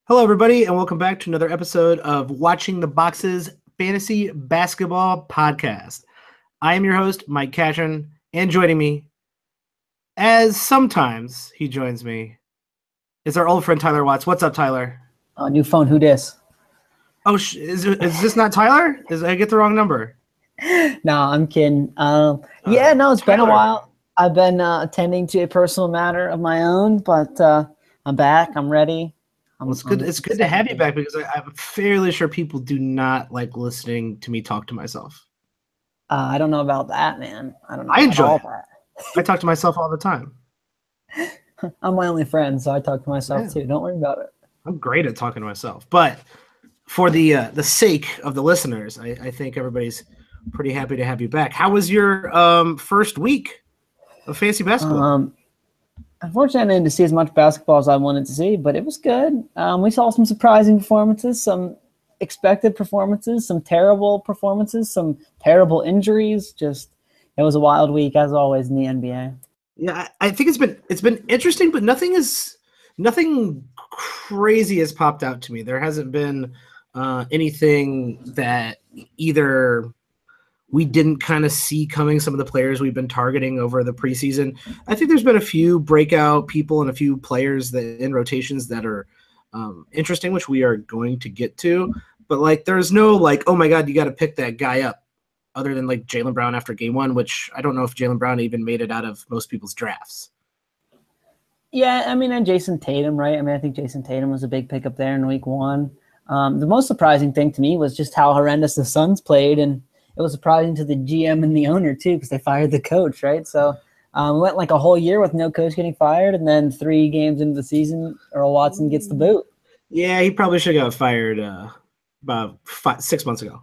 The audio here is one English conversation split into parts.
Hello, everybody, and welcome back to another episode of Watching the Boxes Fantasy Basketball Podcast. I am your host, Mike Cashin, and joining me, as sometimes he joins me, is our old friend Tyler Watts. What's up, Tyler? New phone, who dis? Oh, is this not Tyler? I get the wrong number? No, I'm kidding. It's been a while. I've been attending to a personal matter of my own, but I'm back. I'm ready. It's good to have you back because I'm fairly sure people do not like listening to me talk to myself. I don't know about that, man. I enjoy that. I talk to myself all the time. I'm my only friend, so I talk to myself too. Don't worry about it. I'm great at talking to myself, but for the sake of the listeners, I think everybody's pretty happy to have you back. How was your first week of fantasy basketball? Unfortunately, I didn't see as much basketball as I wanted to see, but it was good. We saw some surprising performances, some expected performances, some terrible performances, some terrible injuries. It was a wild week as always in the NBA. Yeah, I think it's been interesting, but nothing crazy has popped out to me. There hasn't been anything that either we didn't kind of see coming, some of the players we've been targeting over the preseason. I think there's been a few breakout people and a few players that in rotations that are interesting, which we are going to get to. But there's no oh my God, you got to pick that guy up, other than Jaylen Brown after game one, which I don't know if Jaylen Brown even made it out of most people's drafts. Yeah, and Jason Tatum, right? I think Jason Tatum was a big pickup there in week one. The most surprising thing to me was just how horrendous the Suns played, and it was surprising to the GM and the owner, too, because they fired the coach, right? So we went a whole year with no coach getting fired, and then 3 games into the season, Earl Watson gets the boot. Yeah, he probably should have got fired about 6 months ago.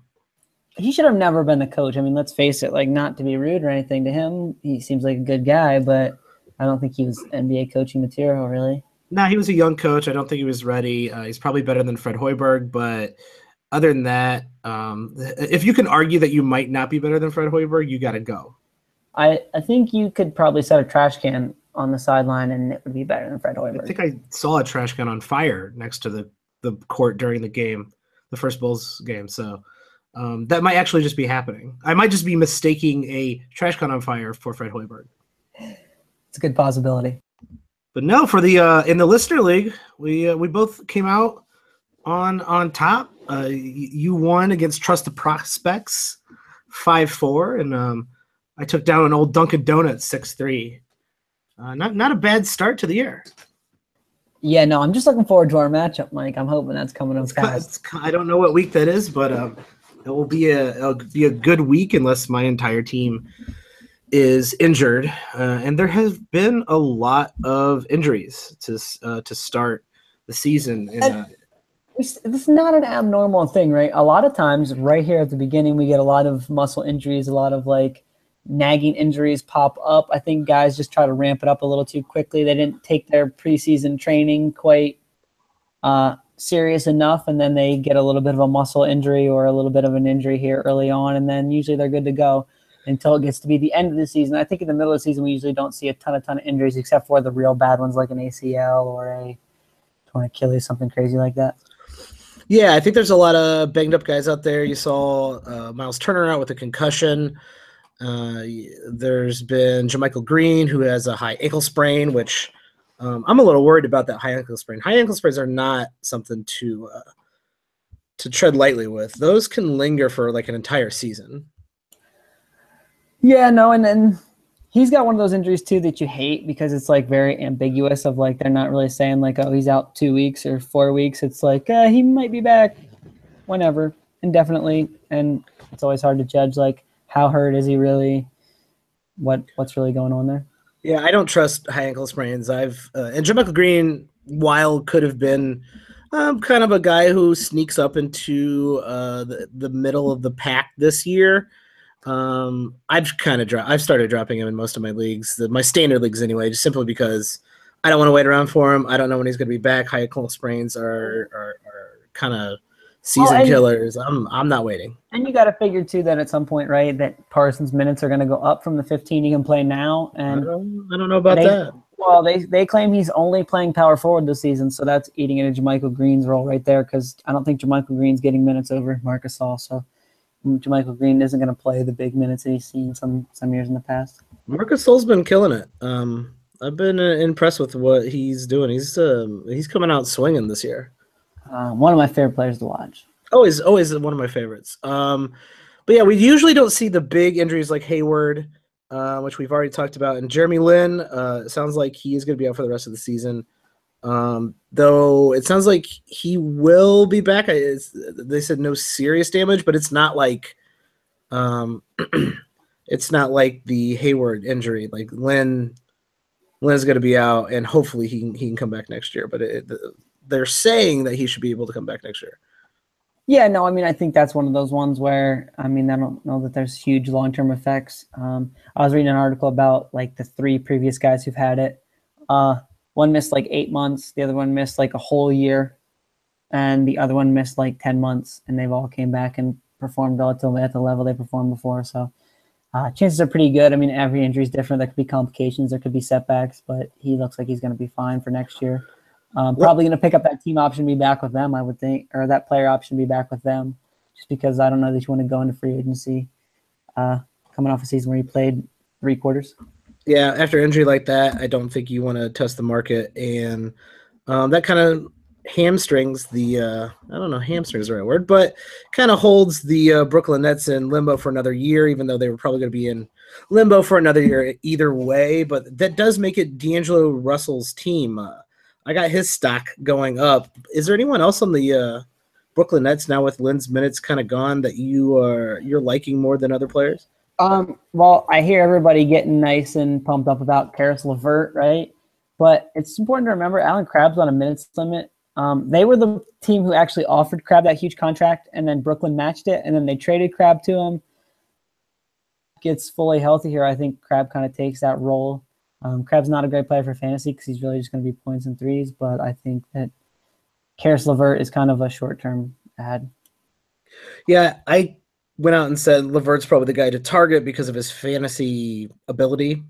He should have never been the coach. Let's face it, not to be rude or anything to him. He seems like a good guy, but I don't think he was NBA coaching material, really. No, he was a young coach. I don't think he was ready. He's probably better than Fred Hoiberg, but other than that, if you can argue that you might not be better than Fred Hoiberg, you got to go. I think you could probably set a trash can on the sideline and it would be better than Fred Hoiberg. I think I saw a trash can on fire next to the court during the game, the first Bulls game. So that might actually just be happening. I might just be mistaking a trash can on fire for Fred Hoiberg. It's a good possibility. But no, for the in the listener league, we both came out on top. You won against Trusted Prospects 5-4, and I took down an old Dunkin' Donuts 6-3. Not a bad start to the year. Yeah, no, I'm just looking forward to our matchup, Mike. I'm hoping that's coming up fast. I don't know what week that is, but it will be a good week unless my entire team is injured, and there has been a lot of injuries to start the season. This is not an abnormal thing, right? A lot of times right here at the beginning, we get a lot of muscle injuries, a lot of nagging injuries pop up. I think guys just try to ramp it up a little too quickly. They didn't take their preseason training quite serious enough, and then they get a little bit of a muscle injury or a little bit of an injury here early on, and then usually they're good to go until it gets to be the end of the season. I think in the middle of the season, we usually don't see a ton of injuries except for the real bad ones like an ACL or a torn Achilles, something crazy like that. Yeah, I think there's a lot of banged up guys out there. You saw Miles Turner out with a concussion. There's been JaMychal Green, who has a high ankle sprain, which I'm a little worried about that high ankle sprain. High ankle sprains are not something to tread lightly with. Those can linger for an entire season. Yeah, no, and then he's got one of those injuries too that you hate because it's very ambiguous of they're not really saying oh, he's out 2 weeks or 4 weeks. It's he might be back whenever, indefinitely, and it's always hard to judge how hurt is he really, what's really going on there. Yeah, I don't trust high ankle sprains. And JaMychal Green, while could have been kind of a guy who sneaks up into the middle of the pack this year. I've started dropping him in most of my leagues, my standard leagues anyway, just simply because I don't want to wait around for him. I don't know when he's going to be back. High ankle sprains are kind of season killers. I'm not waiting. And you got to figure too that at some point, right, that Parsons' minutes are going to go up from the 15 he can play now. And I don't know about that. Well, they claim he's only playing power forward this season, so that's eating into JaMychal Green's role right there, because I don't think JaMychal Green's getting minutes over Marcus Gasol, so JaMychal Green isn't going to play the big minutes that he's seen some years in the past. Marcus Gasol's been killing it. I've been impressed with what he's doing. He's coming out swinging this year. One of my favorite players to watch. Always one of my favorites. But yeah, we usually don't see the big injuries like Hayward, which we've already talked about. And Jeremy Lin, sounds like he is going to be out for the rest of the season. Though it sounds like he will be back. They said no serious damage, but it's not like it's not like the Hayward injury. Like Lin's going to be out, and hopefully he can come back next year. But they're saying that he should be able to come back next year. Yeah, no, I mean, I think that's one of those ones where, I mean, I don't know that there's huge long-term effects. I was reading an article about, like, the 3 previous guys who've had it. One missed, like, 8 months. The other one missed, like, a whole year. And the other one missed, like, 10 months. And they've all came back and performed relatively at the level they performed before. So chances are pretty good. I mean, every injury is different. There could be complications. There could be setbacks. But he looks like he's going to be fine for next year. Probably going to pick up that team option, be back with them, I would think, or that player option, be back with them, just because I don't know that you want to go into free agency coming off a season where you played 3 quarters. Yeah, after injury like that, I don't think you want to test the market, and that kind of hamstrings the I don't know, hamstrings is the right word, but kind of holds the Brooklyn Nets in limbo for another year, even though they were probably going to be in limbo for another year either way. But that does make it D'Angelo Russell's team. I got his stock going up. Is there anyone else on the Brooklyn Nets now with Lin's minutes kind of gone that you're liking more than other players? Well, I hear everybody getting nice and pumped up about Karis LeVert, right? But it's important to remember Allen Crabbe's on a minutes limit. They were the team who actually offered Crabbe that huge contract, and then Brooklyn matched it, and then they traded Crabbe to him. Gets fully healthy here, I think Crabbe kind of takes that role. Crabbe's not a great player for fantasy because he's really just going to be points and threes, but I think that Karis LeVert is kind of a short-term ad. Yeah, I went out and said LeVert's probably the guy to target because of his fantasy ability.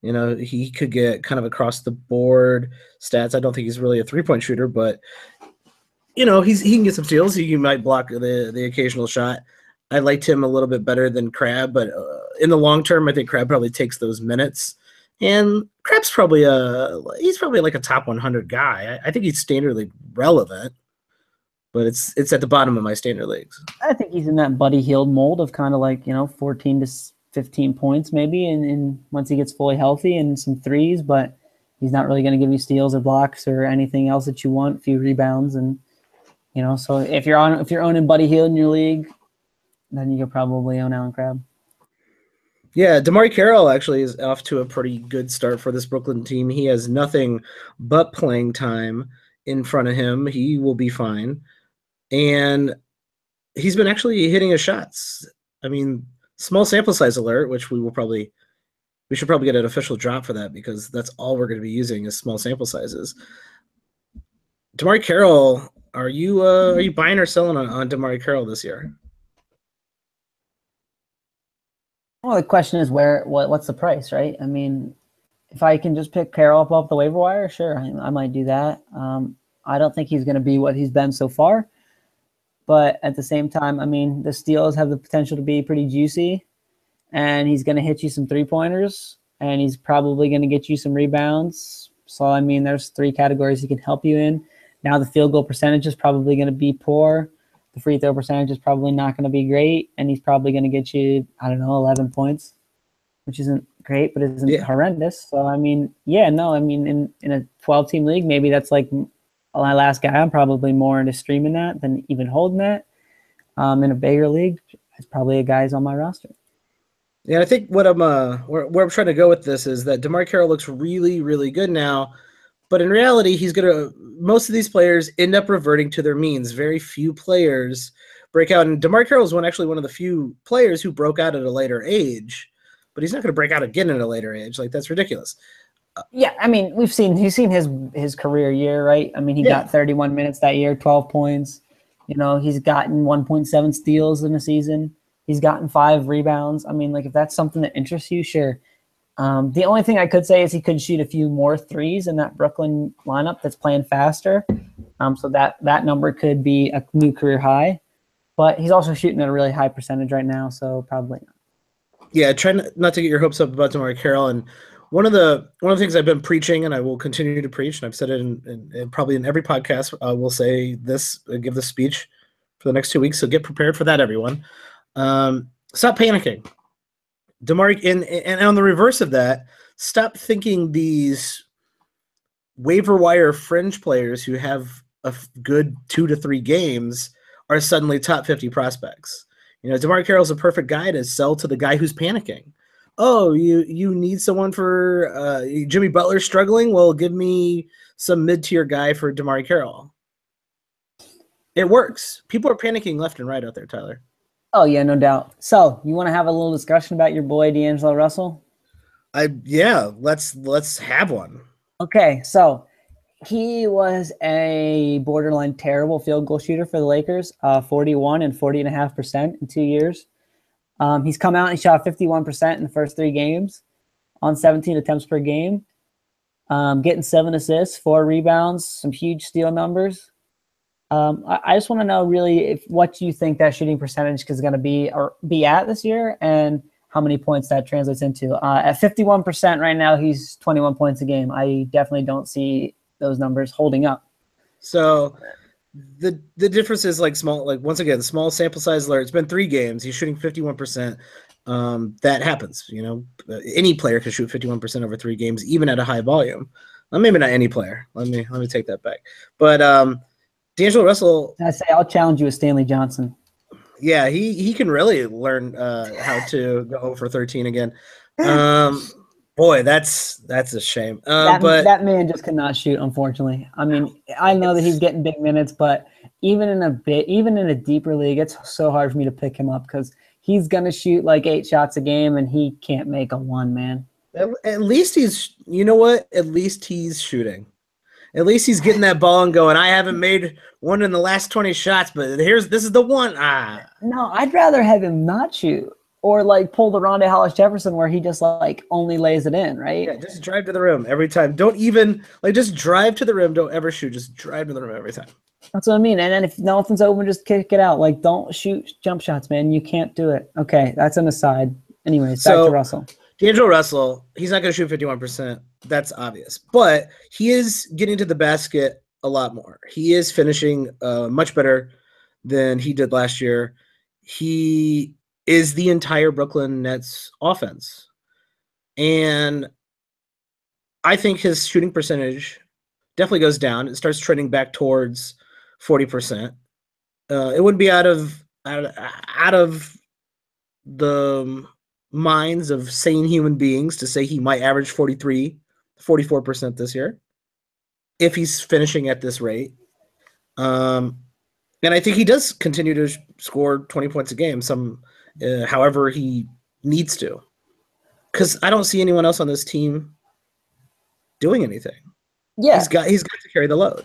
You know, he could get kind of across the board stats. I don't think he's really a three-point shooter, but you know, he can get some steals. He might block the occasional shot. I liked him a little bit better than Crabbe, but in the long term, I think Crabbe probably takes those minutes. And Crabbe's probably he's probably like a top 100 guy. I think he's standard league relevant, but it's at the bottom of my standard leagues. I think he's in that Buddy Hield mold of kind of like, 14 to 15 points maybe, and once he gets fully healthy and some threes, but he's not really going to give you steals or blocks or anything else that you want, a few rebounds. And, so if you're owning Buddy Hield in your league, then you could probably own Allen Crabbe. Yeah, DeMar Carroll actually is off to a pretty good start for this Brooklyn team. He has nothing but playing time in front of him. He will be fine. And he's been actually hitting his shots. I mean, small sample size alert, which we should probably get an official drop for that because that's all we're going to be using is small sample sizes. DeMar Carroll, are you buying or selling on DeMar Carroll this year? Well, the question is what's the price, right? I mean, if I can just pick Carroll up off the waiver wire, sure, I might do that. I don't think he's going to be what he's been so far. But at the same time, I mean, the steals have the potential to be pretty juicy, and he's going to hit you some three-pointers, and he's probably going to get you some rebounds. So, I mean, there's 3 categories he can help you in. Now the field goal percentage is probably going to be poor. The free throw percentage is probably not going to be great, and he's probably going to get you, 11 points, which isn't great, but isn't horrendous. So, I mean, in a 12-team league, maybe that's like my last guy. I'm probably more into streaming that than even holding that. In a bigger league, it's probably a guy's on my roster. Yeah, I think what where I'm trying to go with this is that DeMar Carroll looks really, really good now. But in reality, most of these players end up reverting to their means. Very few players break out. And DeMar Carroll is one of the few players who broke out at a later age, but he's not going to break out again at a later age. Like, that's ridiculous. Yeah, I mean, he's seen his career year, right? I mean, he got 31 minutes that year, 12 points. He's gotten 1.7 steals in a season. He's gotten 5 rebounds. I mean, like, if that's something that interests you, sure. The only thing I could say is he could shoot a few more threes in that Brooklyn lineup that's playing faster. So that number could be a new career high. But he's also shooting at a really high percentage right now, so probably not. Yeah, try not to get your hopes up about DeMar Carroll. And one of the things I've been preaching, and I will continue to preach, and I've said it in probably in every podcast, we'll say this, give this speech for the next 2 weeks. So get prepared for that, everyone. Stop panicking. DeMar, and on the reverse of that, stop thinking these waiver wire fringe players who have a good 2 to 3 games are suddenly top 50 prospects. DeMar Carroll's a perfect guy to sell to the guy who's panicking. Oh, you need someone for Jimmy Butler struggling? Well, give me some mid-tier guy for DeMar Carroll. It works. People are panicking left and right out there, Tyler. Oh, yeah, no doubt. So you want to have a little discussion about your boy D'Angelo Russell? Yeah, let's have one. Okay, so he was a borderline terrible field goal shooter for the Lakers, 41 and 40.5% in 2 years. He's come out and he shot 51% in the first 3 games on 17 attempts per game, getting 7 assists, 4 rebounds, some huge steal numbers. I just want to know really what you think that shooting percentage is going to be at this year and how many points that translates into. At 51% right now, he's 21 points a game. I definitely don't see those numbers holding up. So the difference is once again, small sample size alert. It's been 3 games. He's shooting 51%. That happens. Any player can shoot 51% over 3 games, even at a high volume. Well, maybe not any player. Let me take that back. But D'Angelo Russell. I say I'll challenge you with Stanley Johnson. Yeah, he can really learn how to go for 13 again. Boy, that's a shame. But that man just cannot shoot, unfortunately. I mean, I know that he's getting big minutes, but even in a deeper league, it's so hard for me to pick him up because he's gonna shoot like 8 shots a game and he can't make a one, man. At least he's shooting. At least he's getting that ball and going, I haven't made one in the last 20 shots, but this is the one. No, I'd rather have him not shoot. Or pull the Rondé Hollis Jefferson where he just only lays it in, right? Yeah, just drive to the rim every time. Don't even just drive to the rim. Don't ever shoot. Just drive to the rim every time. That's what I mean. And then if nothing's open, just kick it out. Don't shoot jump shots, man. You can't do it. Okay, that's an aside. Anyways, back to Russell. D'Angelo Russell, he's not going to shoot 51%. That's obvious. But he is getting to the basket a lot more. He is finishing much better than he did last year. He is the entire Brooklyn Nets offense. And I think his shooting percentage definitely goes down. It starts trending back towards 40%. It wouldn't be out of the minds of sane human beings to say he might average 44% this year if he's finishing at this rate. And I think he does continue to score 20 points a game, however he needs to. Because I don't see anyone else on this team doing anything. Yeah. He's got to carry the load.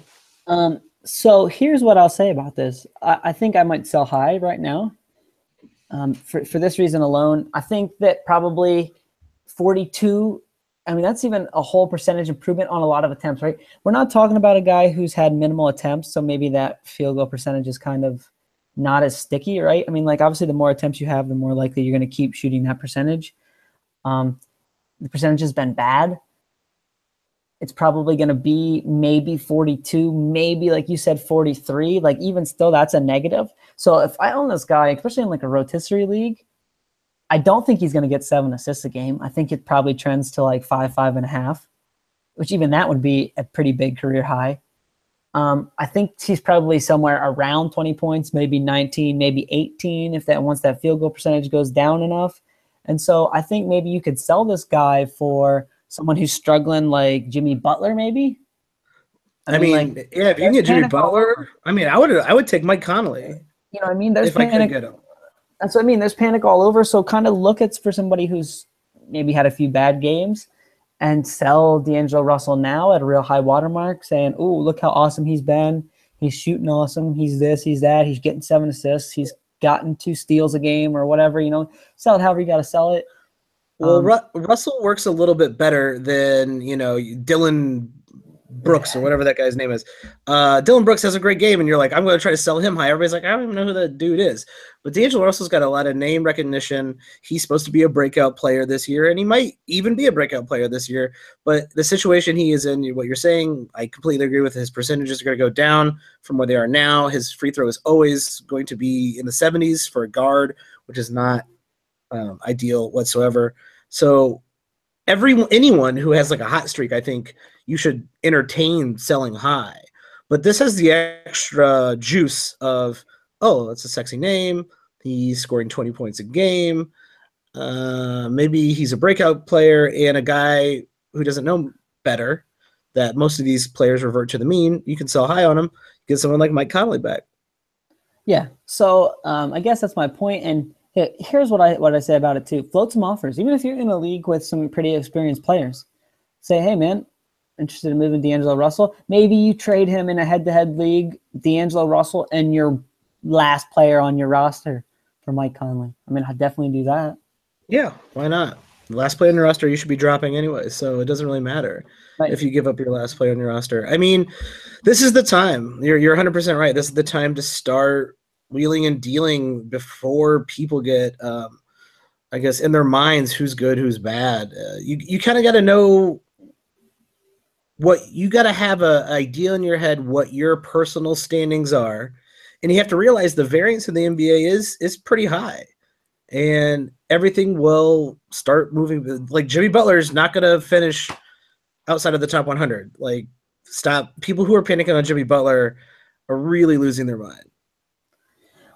So here's what I'll say about this. I think I might sell high right now. For this reason alone, I think that probably 42, that's even a whole percentage improvement on a lot of attempts, right? We're not talking about a guy who's had minimal attempts, so maybe that field goal percentage is kind of not as sticky, right? Obviously the more attempts you have, the more likely you're going to keep shooting that percentage. The percentage has been bad. It's probably going to be maybe 42, maybe like you said, 43. Even still, that's a negative. So if I own this guy, especially in a rotisserie league, I don't think he's going to get 7 assists a game. I think it probably trends to 5.5, which even that would be a pretty big career high. I think he's probably somewhere around 20 points, maybe 19, maybe 18, once that field goal percentage goes down enough. And so I think maybe you could sell this guy for someone who's struggling like Jimmy Butler, maybe. If you can get Jimmy Butler, I would take Mike Conley. There's panic. That's what I mean. There's panic all over. So kind of look for somebody who's maybe had a few bad games and sell D'Angelo Russell now at a real high watermark, saying, "Oh, look how awesome he's been. He's shooting awesome. He's this, he's that. He's getting 7 assists. He's gotten 2 steals a game or whatever. Sell it however you got to sell it." Well, Russell works a little bit better than, Dylan Brooks or whatever that guy's name is. Dylan Brooks has a great game, and you're like, I'm going to try to sell him high. Everybody's like, I don't even know who that dude is. But D'Angelo Russell's got a lot of name recognition. He's supposed to be a breakout player this year, and he might even be a breakout player this year. But the situation he is in, what you're saying, I completely agree with. His percentages are going to go down from where they are now. His free throw is always going to be in the 70s for a guard, which is not ideal whatsoever. So anyone who has like a hot streak, I think you should entertain selling high. But this has the extra juice of, oh, that's a sexy name. He's scoring 20 points a game. Maybe he's a breakout player and a guy who doesn't know better, that most of these players revert to the mean. You can sell high on him. Get someone like Mike Conley back. Yeah. So I guess that's my point. And here's what I say about it too. Float some offers. Even if you're in a league with some pretty experienced players, say, hey man, interested in moving D'Angelo Russell. Maybe you trade him in a head-to-head league, D'Angelo Russell, and your last player on your roster for Mike Conley. I mean, I'd definitely do that. Yeah, why not? The last player on your roster you should be dropping anyway, so it doesn't really matter if you give up your last player on your roster. I mean, this is the time. You're 100% right. This is the time to start wheeling and dealing before people get, I guess, in their minds who's good, who's bad. You kind of got to know you got to have an idea in your head what your personal standings are, and you have to realize the variance in the NBA is pretty high, and everything will start moving. Like Jimmy Butler's not going to finish outside of the top 100. Like, stop. People who are panicking on Jimmy Butler are really losing their mind.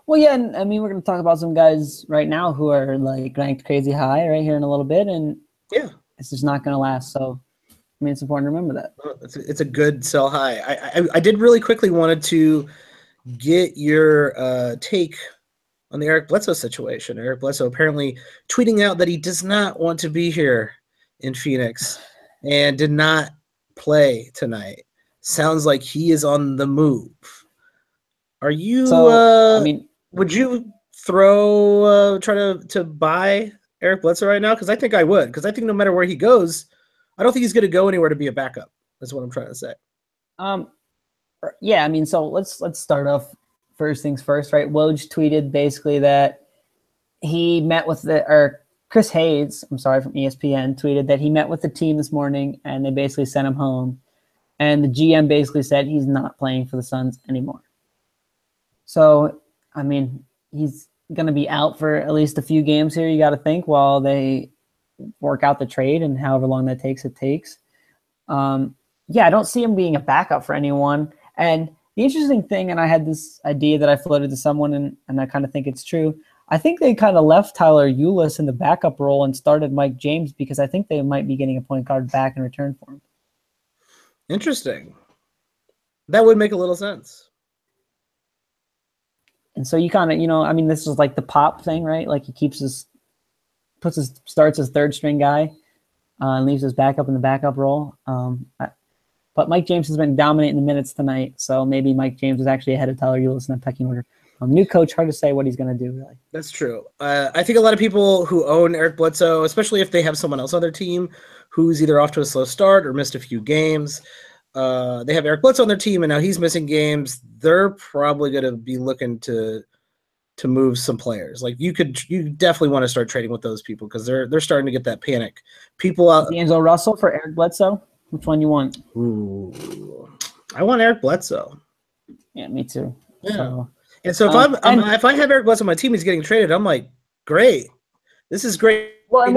Well, yeah, and I mean, we're going to talk about some guys right now who are like ranked crazy high right here in a little bit, and yeah, it's just not going to last. So, I mean, it's important to remember that. It's a good sell high. I did really quickly wanted to get your take on the Eric Bledsoe situation. Eric Bledsoe apparently tweeting out that he does not want to be here in Phoenix and did not play tonight. Sounds like he is on the move. Are you? So, I mean, would you try to buy Eric Bledsoe right now? Because I think I would. Because I think no matter where he goes, I don't think he's going to go anywhere to be a backup. That's what I'm trying to say. Yeah, I mean, so let's start off first things first, right? Woj tweeted basically that he met with Chris Hayes, I'm sorry, from ESPN, tweeted that he met with the team this morning and they basically sent him home. And the GM basically said he's not playing for the Suns anymore. So, I mean, he's going to be out for at least a few games here, you got to think, while they work out the trade and however long that takes, it takes. Yeah, I don't see him being a backup for anyone. And the interesting thing, and I had this idea that I floated to someone, and I kind of think it's true. I think they kind of left Tyler Ulis in the backup role and started Mike James because I think they might be getting a point guard back in return for him. Interesting. That would make a little sense. And so you kind of, I mean, this is like the Pop thing, right? Like he starts his third string guy and leaves his backup in the backup role. But Mike James has been dominating the minutes tonight, so maybe Mike James is actually ahead of Tyler Ulis in the pecking order. New coach, hard to say what he's going to do, really. That's true. I think a lot of people who own Eric Bledsoe, especially if they have someone else on their team who's either off to a slow start or missed a few games, they have Eric Bledsoe on their team, and now he's missing games. They're probably going to be looking to move some players. Like you definitely want to start trading with those people because they're starting to get that panic. People out. D'Angelo Russell for Eric Bledsoe. Which one you want? Ooh, I want Eric Bledsoe. Yeah, me too. Yeah. So, and so if I have Eric Bledsoe on my team, he's getting traded. I'm like, great, this is great. Well, and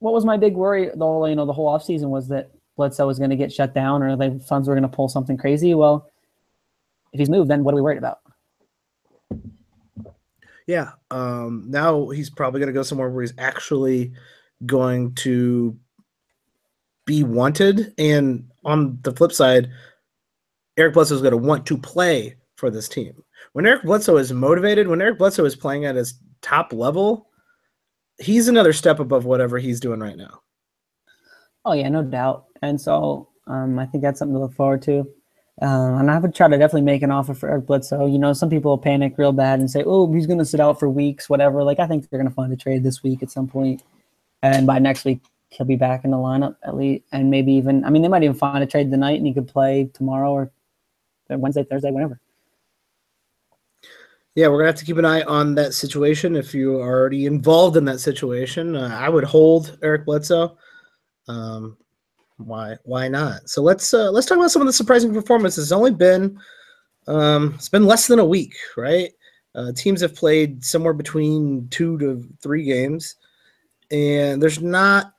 what was my big worry the whole offseason was that Bledsoe was going to get shut down or the Suns were going to pull something crazy. Well, if he's moved, then what are we worried about? Yeah. Now he's probably going to go somewhere where he's actually going to be wanted. And on the flip side, Eric Bledsoe is going to want to play for this team. When Eric Bledsoe is motivated, when Eric Bledsoe is playing at his top level, he's another step above whatever he's doing right now. Oh, yeah, no doubt. And so I think that's something to look forward to. And I would try to definitely make an offer for Eric Bledsoe. You know, some people will panic real bad and say, "Oh, he's going to sit out for weeks, whatever." Like, I think they're going to find a trade this week at some point, and by next week he'll be back in the lineup at least, and maybe even. I mean, they might even find a trade tonight, and he could play tomorrow or Wednesday, Thursday, whenever. Yeah, we're gonna have to keep an eye on that situation. If you are already involved in that situation, I would hold Eric Bledsoe. Why not? So let's talk about some of the surprising performances. It's only been it's been less than a week, right? Teams have played somewhere between 2 to 3 games, and there's not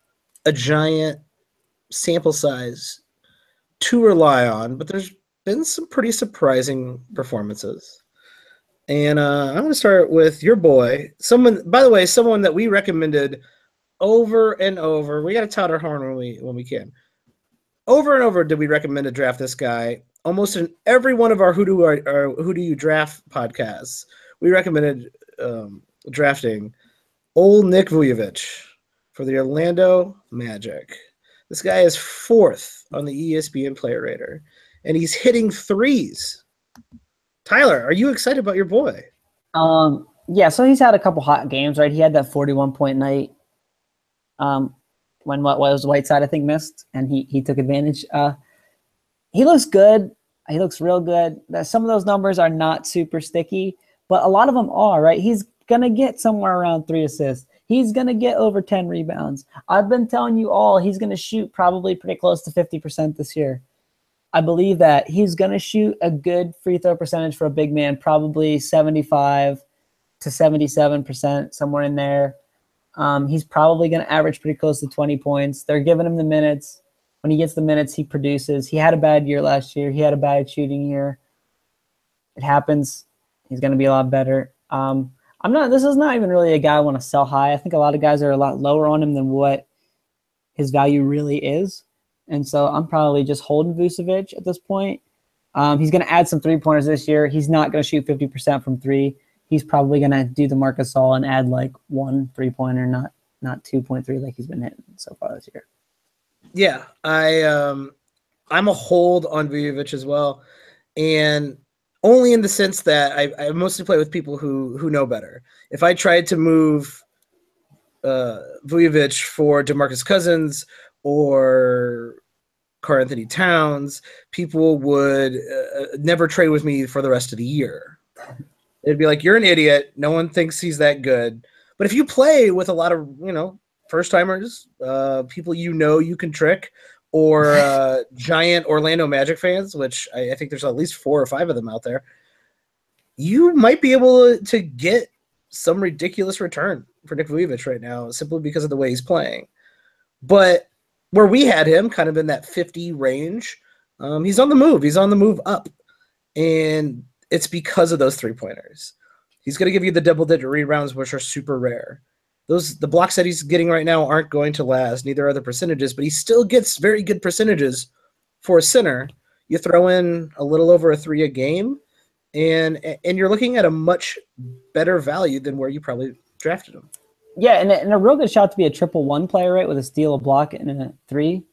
a giant sample size to rely on, but there's been some pretty surprising performances. And I'm going to start with your boy, someone that we recommended over and over. We got to tout our horn when we can. Over and over did we recommend to draft this guy. Almost in every one of our Who Do You Draft podcasts, we recommended drafting old Nick Vujovic for the Orlando Magic. This guy is 4th on the ESPN Player Rater, and he's hitting threes. Tyler, are you excited about your boy? Yeah, so he's had a couple hot games, right? He had that 41-point night when what was Whiteside, I think, missed, and he took advantage. He looks good. He looks real good. Some of those numbers are not super sticky, but a lot of them are, right? He's going to get somewhere around 3 assists. He's going to get over 10 rebounds. I've been telling you all he's going to shoot probably pretty close to 50% this year. I believe that he's going to shoot a good free throw percentage for a big man, probably 75 to 77%, somewhere in there. He's probably going to average pretty close to 20 points. They're giving him the minutes. When he gets the minutes, he produces. He had a bad year last year. He had a bad shooting year. It happens. He's going to be a lot better. This is not even really a guy I want to sell high. I think a lot of guys are a lot lower on him than what his value really is. And so I'm probably just holding Vucevic at this point. He's going to add some 3-pointers this year. He's not going to shoot 50% from 3. He's probably going to do the Marc Gasol and add like 1 3-pointer, not 2.3 like he's been hitting so far this year. Yeah, I'm a hold on Vujovic as well, and only in the sense that I mostly play with people who know better. If I tried to move Vujovic for DeMarcus Cousins or Karl-Anthony Towns, people would never trade with me for the rest of the year. It'd be like, you're an idiot. No one thinks he's that good. But if you play with a lot of, first-timers, people you can trick, or giant Orlando Magic fans, which I think there's at least 4 or 5 of them out there, you might be able to get some ridiculous return for Nick Vujovic right now simply because of the way he's playing. But where we had him kind of in that 50 range, he's on the move. He's on the move up. And it's because of those 3-pointers. He's going to give you the double-digit rebounds, which are super rare. The blocks that he's getting right now aren't going to last. Neither are the percentages, but he still gets very good percentages for a center. You throw in a little over a 3 a game, and you're looking at a much better value than where you probably drafted him. Yeah, and a real good shot to be a 1-1 player, right, with a steal, a block, and a 3,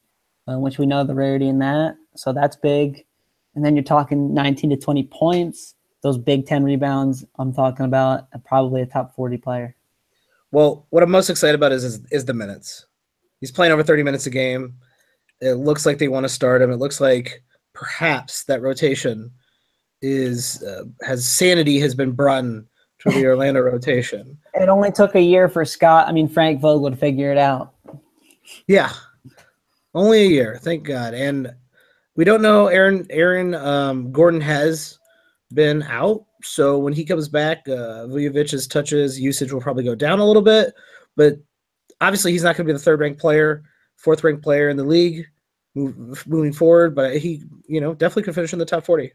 which we know the rarity in that. So that's big. And then you're talking 19 to 20 points, those big 10 rebounds I'm talking about, probably a top 40 player. Well, what I'm most excited about is the minutes. He's playing over 30 minutes a game. It looks like they want to start him. It looks like perhaps that rotation sanity has been brought in to the Orlando rotation. It only took a year for Frank Vogel to figure it out. Yeah, only a year, thank God. And we don't know. Aaron Gordon has been out, so when he comes back, Vujovic's touches usage will probably go down a little bit. But obviously, he's not going to be the 3rd-ranked player, 4th-ranked player in the league moving forward. But he, definitely could finish in the top 40.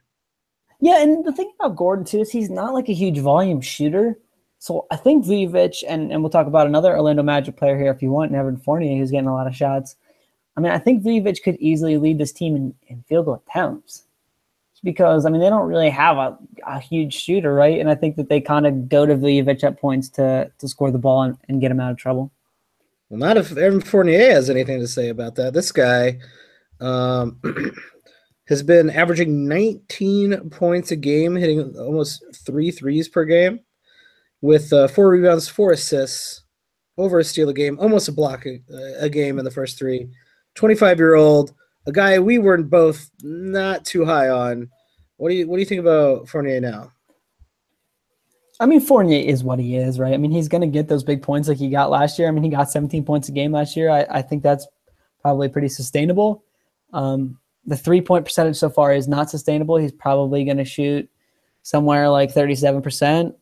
Yeah, and the thing about Gordon, too, is he's not like a huge volume shooter. So I think Vujovic, and we'll talk about another Orlando Magic player here if you want, Evan Fournier, who's getting a lot of shots. I mean, I think Vujovic could easily lead this team in field goal attempts because, they don't really have a huge shooter, right? And I think that they kind of go to Vujovic at points to score the ball and get him out of trouble. Well, not if Evan Fournier has anything to say about that. This guy has been averaging 19 points a game, hitting almost 3 threes per game, with 4 rebounds, 4 assists, over a steal a game, almost a block a game in the first 3. 25-year-old, a guy we were both not too high on. What do you think about Fournier now? I mean, Fournier is what he is, right? I mean, he's going to get those big points like he got last year. I mean, he got 17 points a game last year. I think that's probably pretty sustainable. The 3-point percentage so far is not sustainable. He's probably going to shoot somewhere like 37%.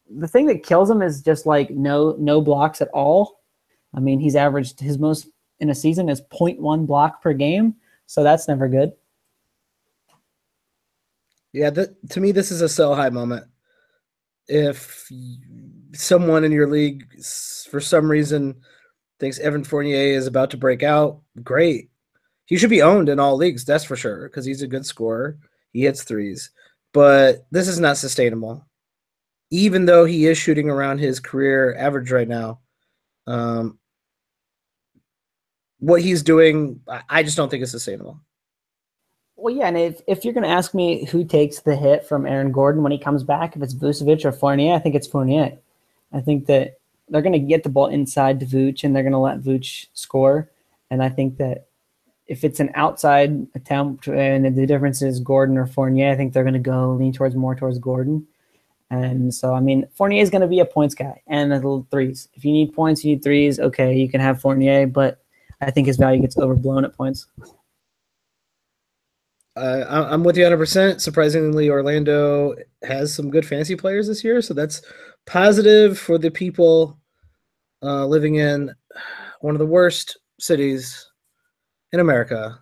The thing that kills him is just like no blocks at all. I mean, he's averaged his most in a season is 0.1 block per game, so that's never good. Yeah, to me, this is a sell high moment. If someone in your league, for some reason, thinks Evan Fournier is about to break out, great. He should be owned in all leagues, that's for sure, because he's a good scorer. He hits threes. But this is not sustainable. Even though he is shooting around his career average right now, what he's doing, I just don't think is sustainable. Well, yeah, and if you're going to ask me who takes the hit from Aaron Gordon when he comes back, if it's Vucevic or Fournier, I think it's Fournier. I think that they're going to get the ball inside to Vooch, and they're going to let Vooch score. And I think that if it's an outside attempt and the difference is Gordon or Fournier, I think they're going to go lean more towards Gordon. And so, I mean, Fournier is going to be a points guy and a little threes. If you need points, you need threes, okay, you can have Fournier, but I think his value gets overblown at points. I'm with you 100%. Surprisingly, Orlando has some good fantasy players this year, so that's positive for the people living in one of the worst cities in America.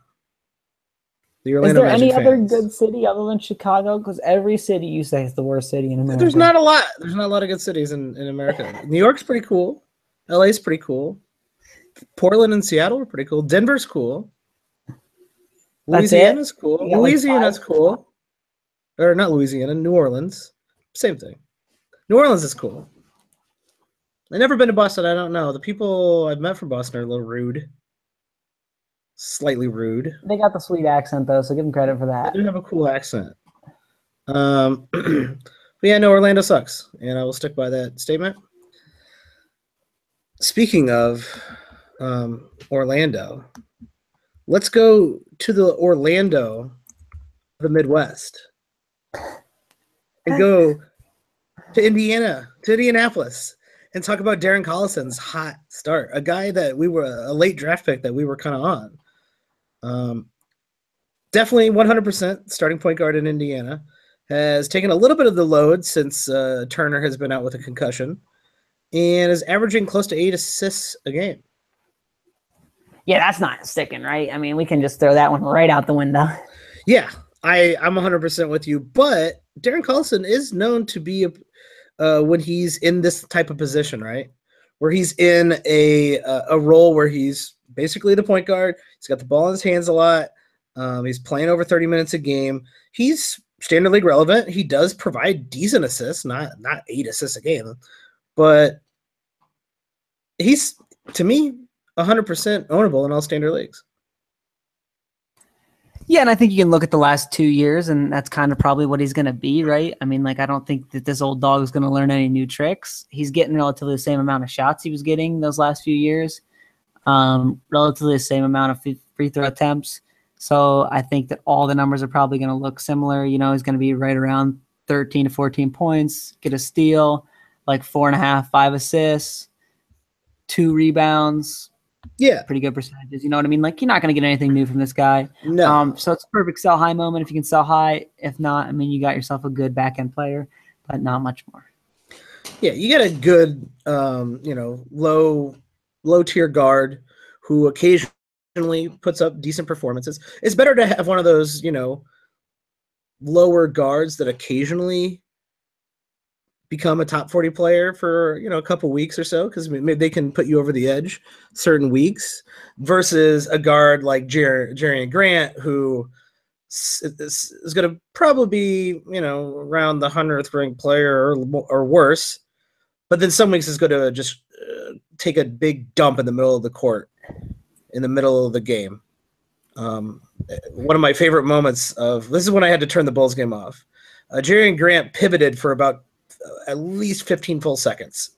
The Orlando Is there Magic any other fans. good city other than Chicago? Because every city you say is the worst city in America. There's not a lot. There's not a lot of good cities in America. New York's pretty cool. LA's pretty cool. Portland and Seattle are pretty cool. Denver's cool. Louisiana's cool. Louisiana's cool. Or not Louisiana, New Orleans. Same thing. New Orleans is cool. I've never been to Boston. I don't know. The people I've met from Boston are a little rude. Slightly rude. They got the sweet accent, though, so give them credit for that. They do have a cool accent. But yeah, no, Orlando sucks. And I will stick by that statement. Speaking of Orlando, let's go to the Orlando, the Midwest, and go to Indianapolis, and talk about Darren Collison's hot start. A guy that we were a late draft pick that we were kind of on. Definitely 100% starting point guard in Indiana. Has taken a little bit of the load since Turner has been out with a concussion, and is averaging close to 8 assists a game. Yeah, that's not sticking, right? I mean, we can just throw that one right out the window. Yeah, I'm 100% with you. But Darren Collison is known to be when he's in this type of position, right? Where he's in a role where he's basically the point guard. He's got the ball in his hands a lot. He's playing over 30 minutes a game. He's standard league relevant. He does provide decent assists, not 8 assists a game. But he's, to me, 100% ownable in all standard leagues. Yeah, and I think you can look at the last 2 years, and that's kind of probably what he's going to be, right? I mean, like, I don't think that this old dog is going to learn any new tricks. He's getting relatively the same amount of shots he was getting those last few years, relatively the same amount of free throw attempts. So I think that all the numbers are probably going to look similar. You know, he's going to be right around 13 to 14 points, get a steal, like 4.5, 5 assists, 2 rebounds. Yeah. Pretty good percentages. You know what I mean? Like, you're not going to get anything new from this guy. No. So it's a perfect sell high moment if you can sell high. If not, I mean, you got yourself a good back end player, but not much more. Yeah, you get a good, low tier guard who occasionally puts up decent performances. It's better to have one of those, lower guards that occasionally become a top 40 player for, a couple weeks or so, because maybe they can put you over the edge certain weeks, versus a guard like Jerry Grant, who is going to probably be, around the 100th ranked player or worse, but then some weeks is going to just take a big dump in the middle of the court, in the middle of the game. One of my favorite moments of this is when I had to turn the Bulls game off. Jerry Grant pivoted for about at least 15 full seconds.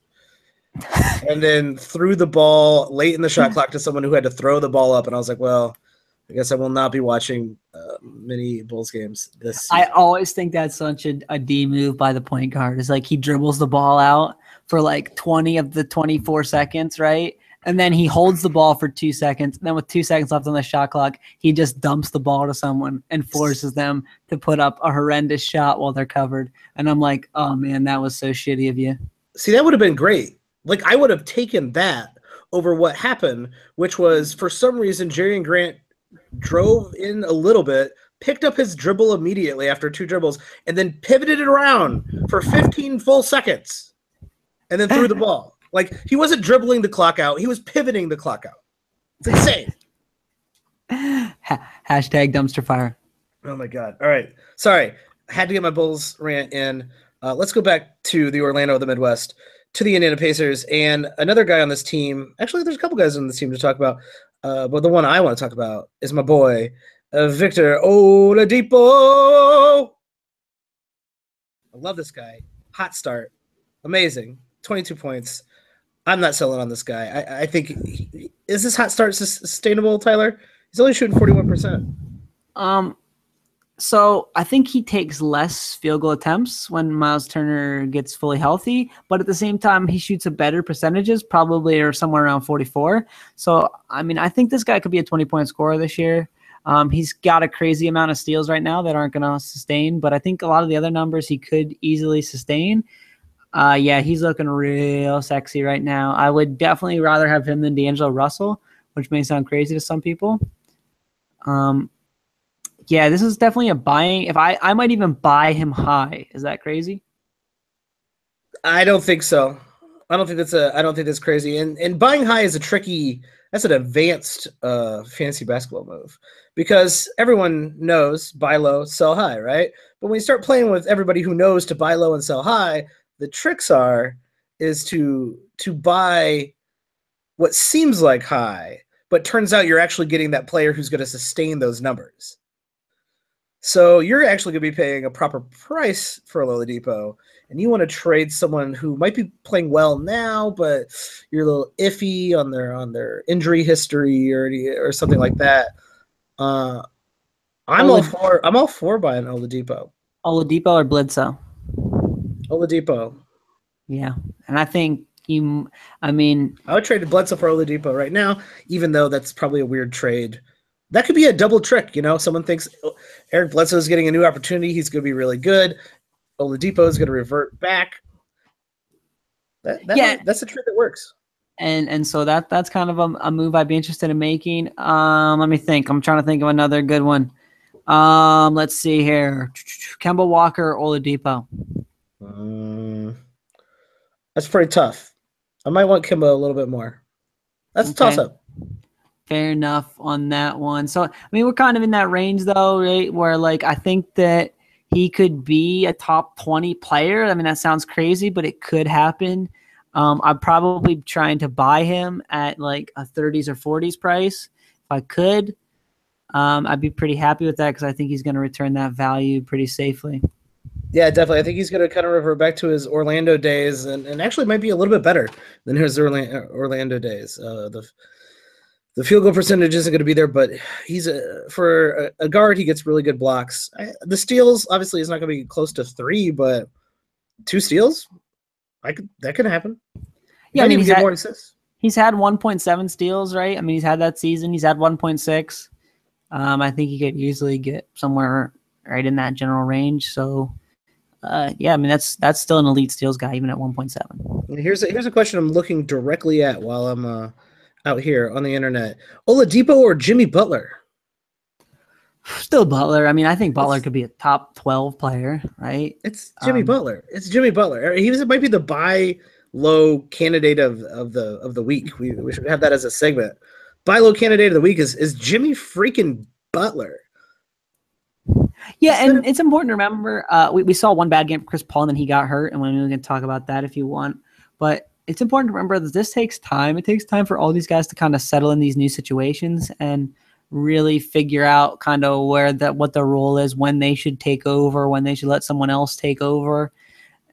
And then threw the ball late in the shot clock to someone who had to throw the ball up. And I was like, well, I guess I will not be watching many Bulls games this season. I always think that's such a D move by the point guard. It's like he dribbles the ball out for like 20 of the 24 seconds, right? And then he holds the ball for 2 seconds. And then with 2 seconds left on the shot clock, he just dumps the ball to someone and forces them to put up a horrendous shot while they're covered. And I'm like, oh, man, that was so shitty of you. See, that would have been great. Like, I would have taken that over what happened, which was, for some reason, Jerry Grant drove in a little bit, picked up his dribble immediately after 2 dribbles, and then pivoted it around for 15 full seconds, and then threw the ball. Like, he wasn't dribbling the clock out. He was pivoting the clock out. It's insane. Hashtag dumpster fire. Oh, my God. All right. Sorry. I had to get my Bulls rant in. Let's go back to the Orlando of the Midwest, to the Indiana Pacers, and another guy on this team. Actually, there's a couple guys on this team to talk about, but the one I want to talk about is my boy, Victor Oladipo. I love this guy. Hot start. Amazing. 22 points. I'm not selling on this guy. I think is this hot start sustainable, Tyler? He's only shooting 41%. So I think he takes less field goal attempts when Miles Turner gets fully healthy, but at the same time, he shoots a better percentages, probably or somewhere around 44. So, I mean, I think this guy could be a 20-point scorer this year. He's got a crazy amount of steals right now that aren't going to sustain, but I think a lot of the other numbers he could easily sustain. Yeah, he's looking real sexy right now. I would definitely rather have him than D'Angelo Russell, which may sound crazy to some people. Yeah, this is definitely a buying. If I might even buy him high. Is that crazy? I don't think so. I don't think that's crazy. And buying high is that's an advanced fantasy basketball move, because everyone knows buy low, sell high, right? But when you start playing with everybody who knows to buy low and sell high, the tricks is to buy what seems like high, but turns out you're actually getting that player who's going to sustain those numbers. So you're actually going to be paying a proper price for Oladipo, and you want to trade someone who might be playing well now, but you're a little iffy on their injury history or something like that. I'm all for buying Oladipo. Oladipo or Bledsoe? Oladipo. Yeah, and I think I would trade Bledsoe for Oladipo right now, even though that's probably a weird trade. That could be a double trick, Someone thinks Eric Bledsoe is getting a new opportunity. He's going to be really good. Oladipo is going to revert back. That's a trick that works. And so that's kind of a move I'd be interested in making. Let me think. I'm trying to think of another good one. Let's see here. Kemba Walker, Oladipo. That's pretty tough. I might want Kemba a little bit more. That's a toss-up. Fair enough on that one. So, we're kind of in that range, though, right? Where, I think that he could be a top 20 player. That sounds crazy, but it could happen. I'm probably trying to buy him at, a 30s or 40s price. If I could, I'd be pretty happy with that because I think he's going to return that value pretty safely. Yeah, definitely. I think he's going to kind of revert back to his Orlando days and actually might be a little bit better than his Orlando days. The field goal percentage isn't going to be there, but he's for a guard, he gets really good blocks. The steals, obviously, is not going to be close to 3, but 2 steals, that could happen. Yeah, he's had 1.7 steals, right? He's had that season. He's had 1.6. I think he could easily get somewhere right in that general range. So, that's still an elite steals guy, even at 1.7. Here's a question I'm looking directly at while I'm out here on the internet. Oladipo or Jimmy Butler? Still Butler. I think Butler could be a top 12 player, right? It's Jimmy Butler. It's Jimmy Butler. He might be the buy low candidate of the week. We should have that as a segment. Buy low candidate of the week is Jimmy freaking Butler. Yeah, and it's important to remember, we saw one bad game for Chris Paul, and then he got hurt, and we're going to talk about that if you want. But it's important to remember that this takes time. It takes time for all these guys to kind of settle in these new situations. And really figure out kind of what their role is, when they should take over, when they should let someone else take over.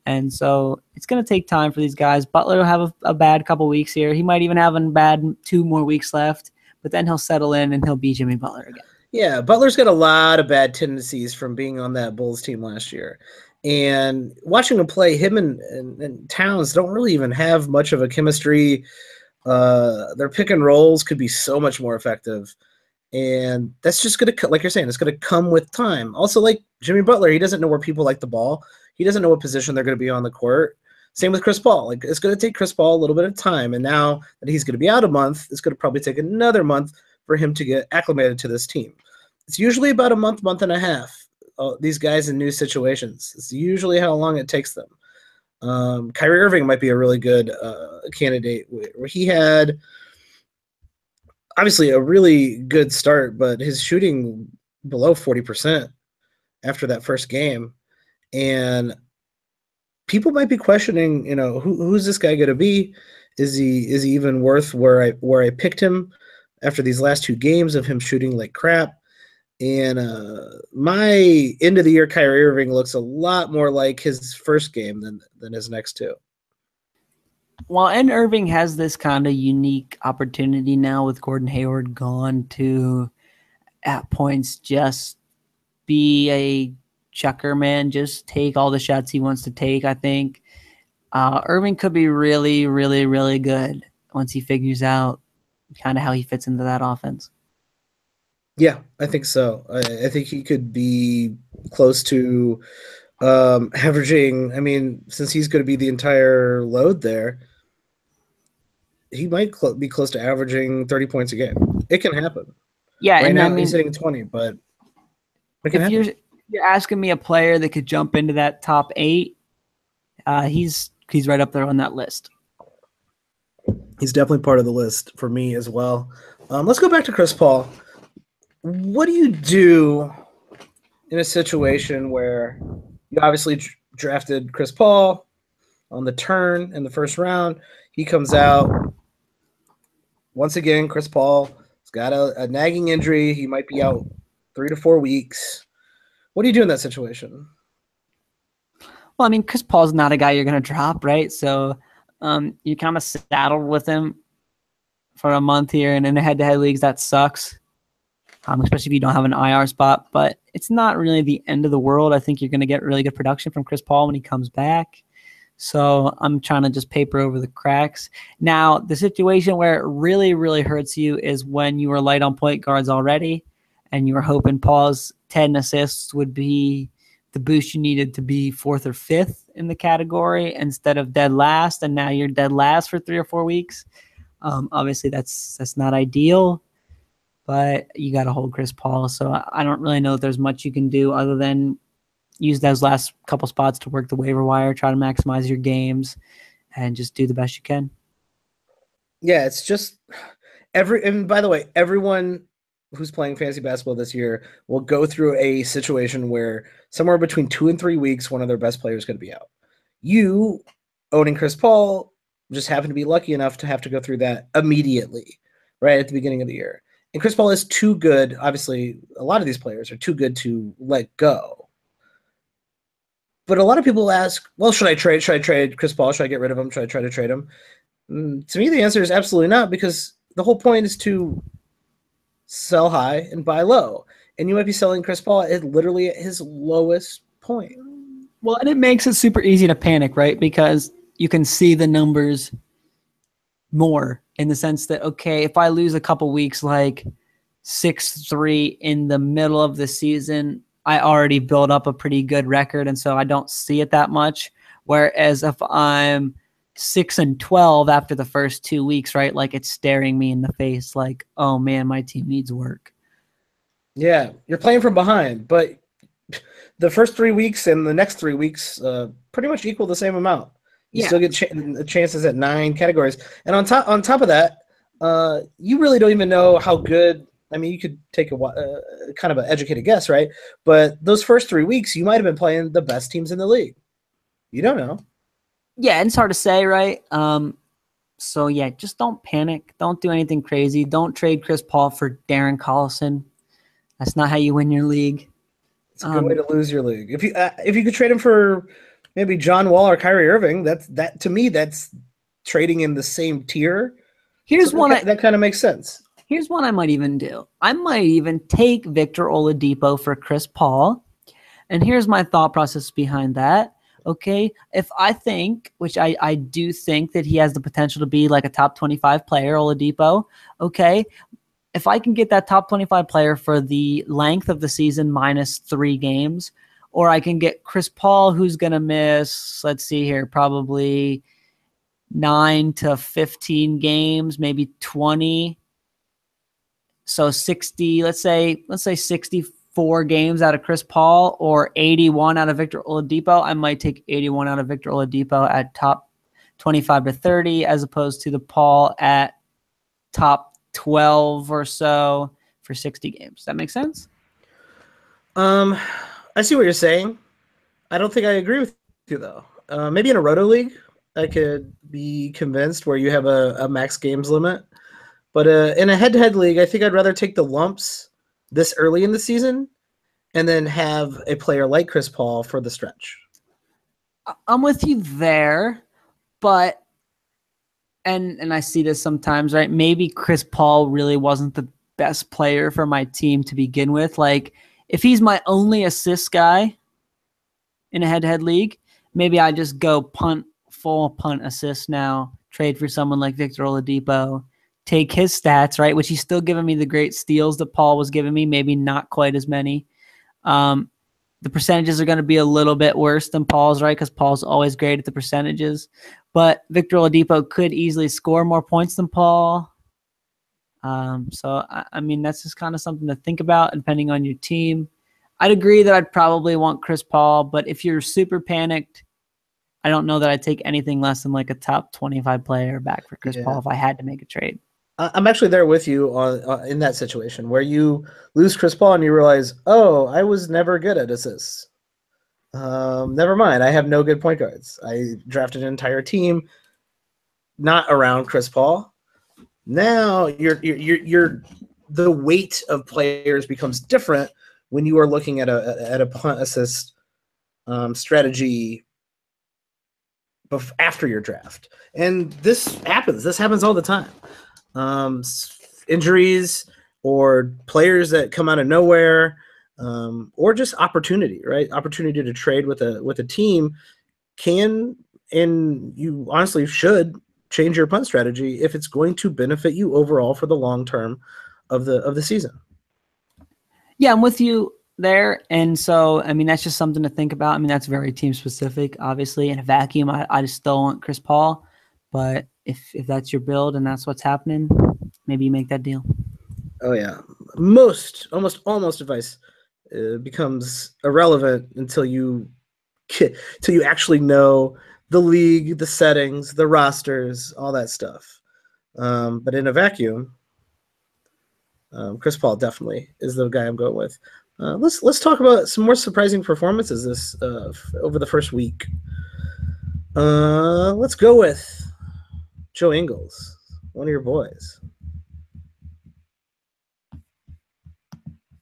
And so it's going to take time for these guys. Butler will have a bad couple weeks here. He might even have a bad 2 more weeks left, but then he'll settle in and he'll be Jimmy Butler again. Yeah, Butler's got a lot of bad tendencies from being on that Bulls team last year. And watching him play, him and Towns don't really even have much of a chemistry. Their pick and rolls could be so much more effective. And that's just going to, like you're saying, it's going to come with time. Also, like Jimmy Butler, he doesn't know where people like the ball. He doesn't know what position they're going to be on the court. Same with Chris Paul. Like, it's going to take Chris Paul a little bit of time. And now that he's going to be out a month, it's going to probably take another month for him to get acclimated to this team. It's usually about a month, month and a half. These guys in new situations. It's usually how long it takes them. Kyrie Irving might be a really good candidate where he had obviously a really good start, but his shooting below 40% after that first game. And people might be questioning, who's this guy going to be? Is he even worth where I picked him after these last 2 games of him shooting like crap? And my end of the year Kyrie Irving looks a lot more like his first game than his next 2. Well, and Irving has this kind of unique opportunity now with Gordon Hayward gone to, at points, just be a chucker man, just take all the shots he wants to take. I think Irving could be really, really, really good once he figures out kind of how he fits into that offense. Yeah, I think so. I think he could be close to averaging. I mean, since he's going to be the entire load there, he might be close to averaging 30 points a game. It can happen. Yeah, right and now I mean, he's hitting 20, but if you're asking me a player that could jump into that top 8, he's right up there on that list. He's definitely part of the list for me as well. Let's go back to Chris Paul. What do you do in a situation where you obviously drafted Chris Paul on the turn in the first round? He comes out. Once again, Chris Paul has got a nagging injury. He might be out 3 to 4 weeks. What do you do in that situation? Well, I mean, Chris Paul's not a guy you're going to drop, right? So you're kind of saddled with him for a month here, and in the head-to-head leagues, that sucks. Especially if you don't have an IR spot, but it's not really the end of the world. I think you're going to get really good production from Chris Paul when he comes back. So I'm trying to just paper over the cracks. Now, the situation where it really, really hurts you is when you were light on point guards already and you were hoping Paul's 10 assists would be the boost you needed to be 4th or 5th in the category instead of dead last, and now you're dead last for 3 or 4 weeks. Obviously, that's not ideal. But you got to hold Chris Paul. So I don't really know if there's much you can do other than use those last couple spots to work the waiver wire, try to maximize your games, and just do the best you can. Yeah, it's just and by the way, everyone who's playing fantasy basketball this year will go through a situation where somewhere between 2 and 3 weeks, one of their best players is going to be out. You, owning Chris Paul, just happen to be lucky enough to have to go through that immediately, right at the beginning of the year. And Chris Paul is too good. Obviously, a lot of these players are too good to let go. But a lot of people ask, well, should I trade Chris Paul? Should I get rid of him? Should I try to trade him? To me, the answer is absolutely not, because the whole point is to sell high and buy low. And you might be selling Chris Paul at literally at his lowest point. Well, and it makes it super easy to panic, right? Because you can see the numbers more in the sense that, okay, if I lose a couple weeks, like 6-3 in the middle of the season, I already built up a pretty good record, and so I don't see it that much. Whereas if I'm 6-12 after the first 2 weeks, right, like it's staring me in the face like, oh man, my team needs work. Yeah, you're playing from behind, but the first 3 weeks and the next 3 weeks pretty much equal the same amount. You still get chances at 9 categories. And on top of that, you really don't even know how good. I mean, you could take a kind of an educated guess, right? But those first 3 weeks, you might have been playing the best teams in the league. You don't know. Yeah, and it's hard to say, right? So, yeah, just don't panic. Don't do anything crazy. Don't trade Chris Paul for Darren Collison. That's not how you win your league. It's a good way to lose your league. If you could trade him for maybe John Wall or Kyrie Irving, that to me that's trading in the same tier. Here's so one that kind of makes sense. Here's what I might even do. I might even take Victor Oladipo for Chris Paul. And here's my thought process behind that. Okay, if I think, which I do think that he has the potential to be like a top 25 player, Oladipo, okay, if I can get that top 25 player for the length of the season minus 3 games, or I can get Chris Paul, who's going to miss, let's see here, probably 9 to 15 games, maybe 20. So 60, let's say 64 games out of Chris Paul or 81 out of Victor Oladipo. I might take 81 out of Victor Oladipo at top 25 to 30 as opposed to the Paul at top 12 or so for 60 games. Does that make sense? I see what you're saying. I don't think I agree with you, though. Maybe in a roto league, I could be convinced where you have a max games limit. But in a head-to-head league, I think I'd rather take the lumps this early in the season and then have a player like Chris Paul for the stretch. I'm with you there, but and I see this sometimes, right? Maybe Chris Paul really wasn't the best player for my team to begin with. Like, if he's my only assist guy in a head-to-head league, maybe I just go full punt assist now, trade for someone like Victor Oladipo, take his stats, right, which he's still giving me the great steals that Paul was giving me, maybe not quite as many. The percentages are going to be a little bit worse than Paul's, right, because Paul's always great at the percentages. But Victor Oladipo could easily score more points than Paul. So, I mean, that's just kind of something to think about depending on your team. I'd agree that I'd probably want Chris Paul, but if you're super panicked, I don't know that I'd take anything less than like a top 25 player back for Chris Paul if I had to make a trade. I'm actually there with you on in that situation where you lose Chris Paul and you realize, oh, I was never good at assists. Never mind. I have no good point guards. I drafted an entire team not around Chris Paul. Now you're the weight of players becomes different when you are looking at a punt assist strategy after your draft. And this happens all the time. Injuries or players that come out of nowhere, or just opportunity, right? Opportunity to trade with a team can, and you honestly should, change your punt strategy if it's going to benefit you overall for the long term of the season. Yeah, I'm with you there. And so, I mean, that's just something to think about. I mean, that's very team specific, obviously. In a vacuum, I just still want Chris Paul. But if that's your build and that's what's happening, maybe you make that deal. Oh, yeah. Almost advice becomes irrelevant until you actually know the league, the settings, the rosters, all that stuff. But in a vacuum, Chris Paul definitely is the guy I'm going with. Let's talk about some more surprising performances this over the first week. Let's go with Joe Ingles, one of your boys.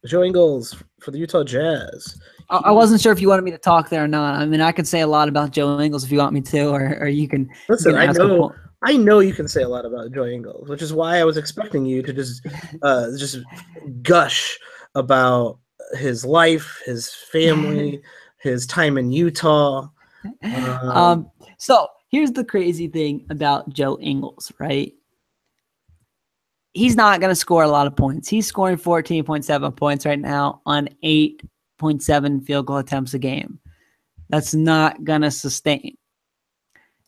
Joe Ingles for the Utah Jazz. I wasn't sure if you wanted me to talk there or not. I mean, I can say a lot about Joe Ingles if you want me to, or you can. Listen, I know you can say a lot about Joe Ingles, which is why I was expecting you to just gush about his life, his family, his time in Utah. So here's the crazy thing about Joe Ingles, right? He's not going to score a lot of points. He's scoring 14.7 points right now on 8.7 field goal attempts a game. That's not going to sustain.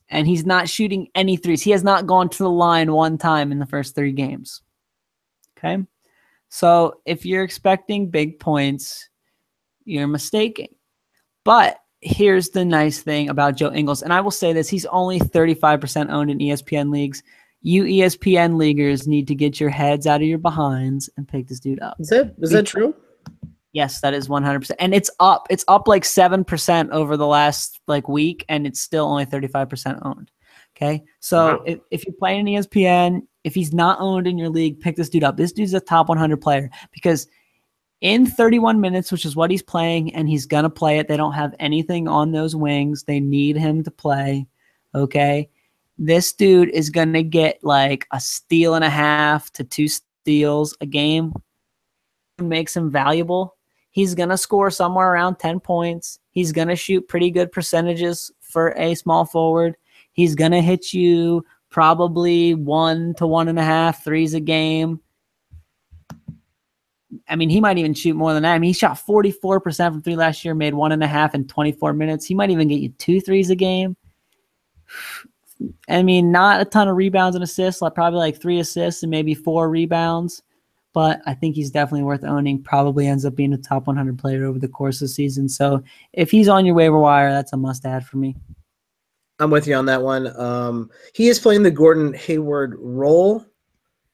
And he's not shooting any threes. He has not gone to the line one time in the first 3 games. Okay? So if you're expecting big points, you're mistaken. But here's the nice thing about Joe Ingles, and I will say this, he's only 35% owned in ESPN leagues. You ESPN leaguers need to get your heads out of your behinds and pick this dude up. Is that true? Yes, that is 100%. And it's up. It's up like 7% over the last week, and it's still only 35% owned. Okay, so if you're playing in ESPN, if he's not owned in your league, pick this dude up. This dude's a top 100 player because in 31 minutes, which is what he's playing, and he's going to play it. They don't have anything on those wings. They need him to play, okay? This dude is going to get like a steal and a half to 2 steals a game. Makes him valuable. He's going to score somewhere around 10 points. He's going to shoot pretty good percentages for a small forward. He's going to hit you probably 1 to 1.5 threes a game. I mean, he might even shoot more than that. I mean, he shot 44% from 3 last year, made 1.5 in 24 minutes. He might even get you 2 threes a game. I mean, not a ton of rebounds and assists, probably like 3 assists and maybe 4 rebounds. But I think he's definitely worth owning. Probably ends up being a top 100 player over the course of the season. So if he's on your waiver wire, that's a must-add for me. I'm with you on that one. He is playing the Gordon Hayward role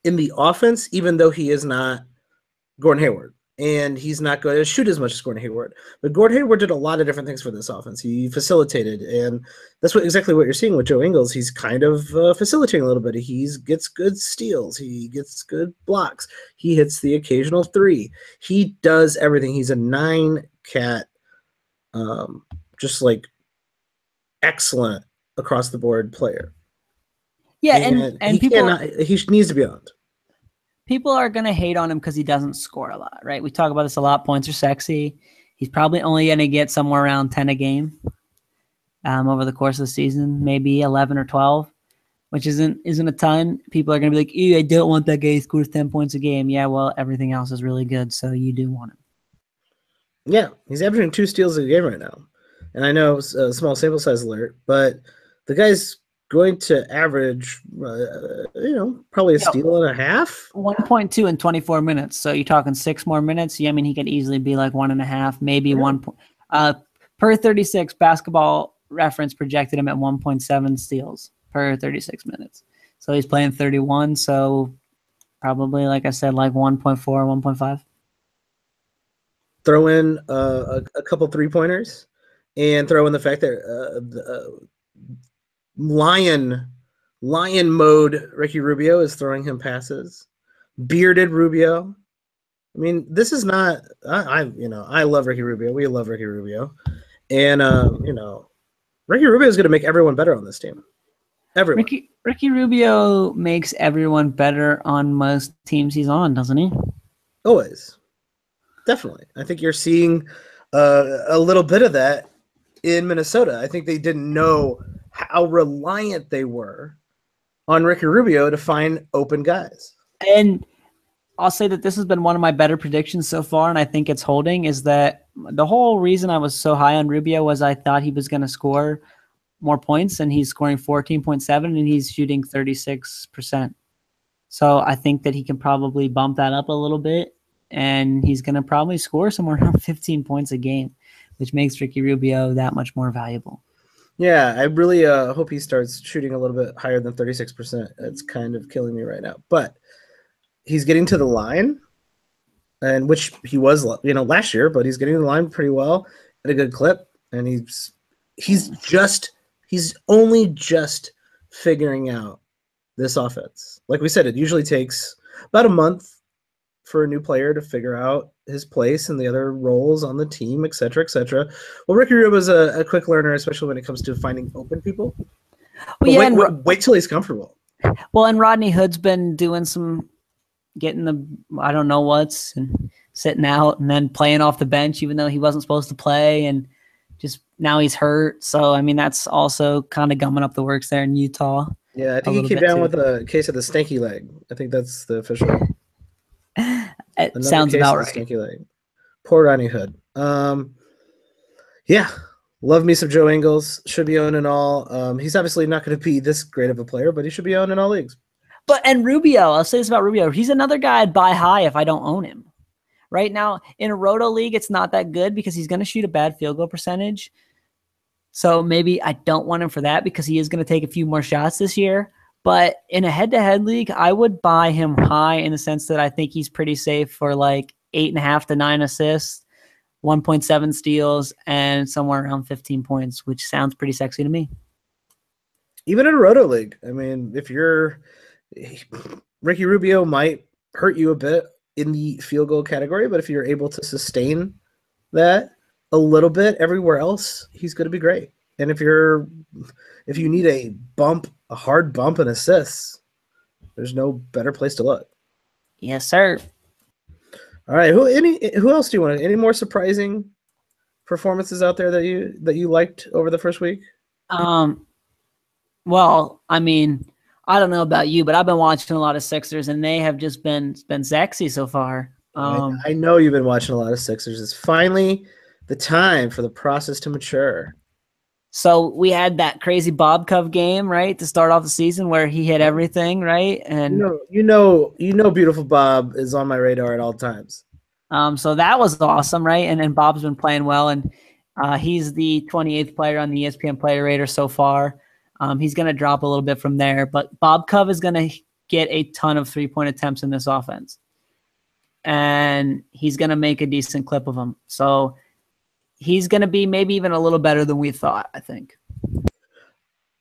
in the offense, even though he is not Gordon Hayward. And he's not going to shoot as much as Gordon Hayward. But Gordon Hayward did a lot of different things for this offense. He facilitated, and that's exactly what you're seeing with Joe Ingles. He's kind of facilitating a little bit. He gets good steals. He gets good blocks. He hits the occasional 3. He does everything. He's a 9-cat, just like excellent across-the-board player. Yeah, and he needs to be owned. People are going to hate on him because he doesn't score a lot, right? We talk about this a lot. Points are sexy. He's probably only going to get somewhere around 10 a game over the course of the season, maybe 11 or 12, which isn't a ton. People are going to be like, ew, I don't want that guy who scores 10 points a game. Yeah, well, everything else is really good, so you do want him. Yeah, he's averaging 2 steals a game right now. And I know a small sample size alert, but the guy's going to average, probably a steal and a half. 1.2 in 24 minutes. So you're talking 6 more minutes. Yeah, I mean, he could easily be like 1.5, maybe 1. Per 36, Basketball Reference projected him at 1.7 steals per 36 minutes. So he's playing 31. So probably, like I said, like 1.4, 1.5. Throw in a couple 3-pointers and throw in the fact that Lion mode Ricky Rubio is throwing him passes. Bearded Rubio. I mean, this is not. I love Ricky Rubio. We love Ricky Rubio, and Ricky Rubio is going to make everyone better on this team. Everyone. Ricky Rubio makes everyone better on most teams he's on, doesn't he? Always, definitely. I think you're seeing a little bit of that in Minnesota. I think they didn't know how reliant they were on Ricky Rubio to find open guys. And I'll say that this has been one of my better predictions so far, and I think it's holding, is that the whole reason I was so high on Rubio was I thought he was going to score more points, and he's scoring 14.7, and he's shooting 36%. So I think that he can probably bump that up a little bit, and he's going to probably score somewhere around 15 points a game, which makes Ricky Rubio that much more valuable. Yeah, I really hope he starts shooting a little bit higher than 36%. It's kind of killing me right now. But he's getting to the line, and which he was, last year, but he's getting to the line pretty well at a good clip, and he's only just figuring out this offense. Like we said, it usually takes about a month for a new player to figure out his place and the other roles on the team, et cetera, et cetera. Well, Ricky Rubio is a quick learner, especially when it comes to finding open people. Wait till he's comfortable. Well, and Rodney Hood's been doing getting the I don't know what's and sitting out and then playing off the bench, even though he wasn't supposed to play, and just now he's hurt. So, I mean, that's also kind of gumming up the works there in Utah. Yeah, I think he came down with a case of the stanky leg. I think that's the official. It sounds about right. Stanky leg. Poor Rodney Hood. Yeah, love me some Joe Ingles. Should be owned in all. He's obviously not going to be this great of a player, but he should be owned in all leagues. And Rubio, I'll say this about Rubio. He's another guy I'd buy high if I don't own him. Right now, in a Roto league, it's not that good because he's going to shoot a bad field goal percentage. So maybe I don't want him for that because he is going to take a few more shots this year. But in a head-to-head league, I would buy him high in the sense that I think he's pretty safe for like 8.5 to 9 assists, 1.7 steals, and somewhere around 15 points, which sounds pretty sexy to me. even in a roto league. I mean, if you're Ricky Rubio might hurt you a bit in the field goal category, but if you're able to sustain that a little bit everywhere else, he's going to be great. And if you need a hard bump in assists, there's no better place to look. Yes, sir. All right, who else do you want? Any more surprising performances out there that you liked over the first week? Well, I mean, I don't know about you, but I've been watching a lot of Sixers, and they have just been sexy so far. I know you've been watching a lot of Sixers. It's finally the time for the process to mature. So we had that crazy Bob Cove game, right, to start off the season where he hit everything, right? And you know, beautiful Bob is on my radar at all times. So that was awesome, right? And Bob's been playing well, and he's the 28th player on the ESPN Player Rater so far. He's going to drop a little bit from there, but Bob Cove is going to get a ton of three-point attempts in this offense, and he's going to make a decent clip of them. So he's going to be maybe even a little better than we thought, I think.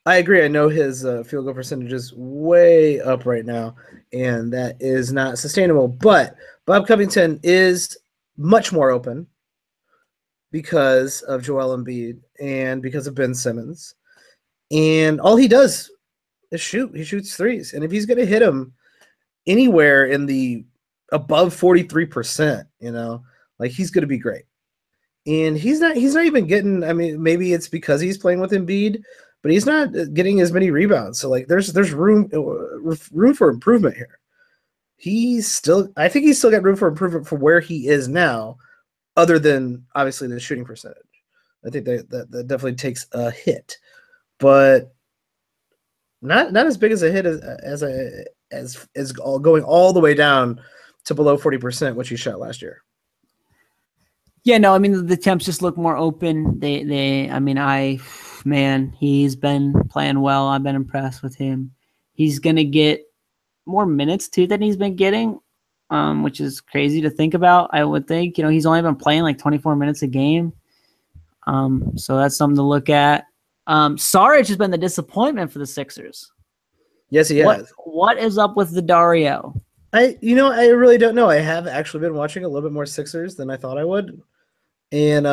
I agree. I know his field goal percentage is way up right now, and that is not sustainable. But Bob Covington is much more open because of Joel Embiid and because of Ben Simmons. And all he does is shoot. He shoots threes. And if he's going to hit them anywhere in the above 43%, like he's going to be great. And he's not even getting, I mean, maybe it's because he's playing with Embiid, but he's not getting as many rebounds. So like there's room for improvement here. I think he's still got room for improvement for where he is now, other than obviously the shooting percentage. I think that definitely takes a hit, but not as big as a hit as going all the way down to below 40%, which he shot last year. Yeah, no, I mean the temps just look more open. He's been playing well. I've been impressed with him. He's gonna get more minutes too than he's been getting, which is crazy to think about. I would think, he's only been playing like 24 minutes a game. So that's something to look at. Saric has been the disappointment for the Sixers. Yes, he has. What is up with the Dario? I really don't know. I have actually been watching a little bit more Sixers than I thought I would. And,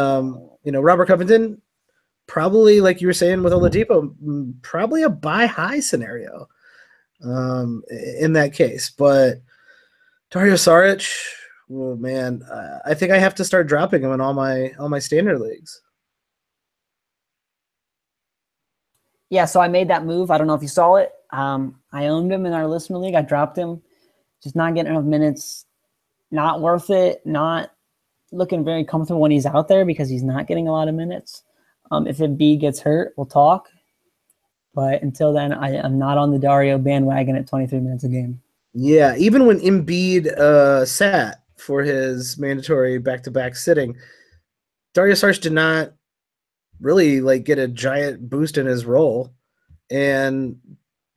Robert Covington, probably like you were saying with Oladipo, probably a buy high scenario in that case. But Dario Saric, oh man, I think I have to start dropping him in all my standard leagues. Yeah, so I made that move. I don't know if you saw it. I owned him in our listener league. I dropped him. Just not getting enough minutes. Not worth it. Not looking very comfortable when he's out there because he's not getting a lot of minutes. If Embiid gets hurt, we'll talk. But until then, I'm not on the Dario bandwagon at 23 minutes a game. Yeah, even when Embiid sat for his mandatory back-to-back sitting, Dario Saric did not really get a giant boost in his role. And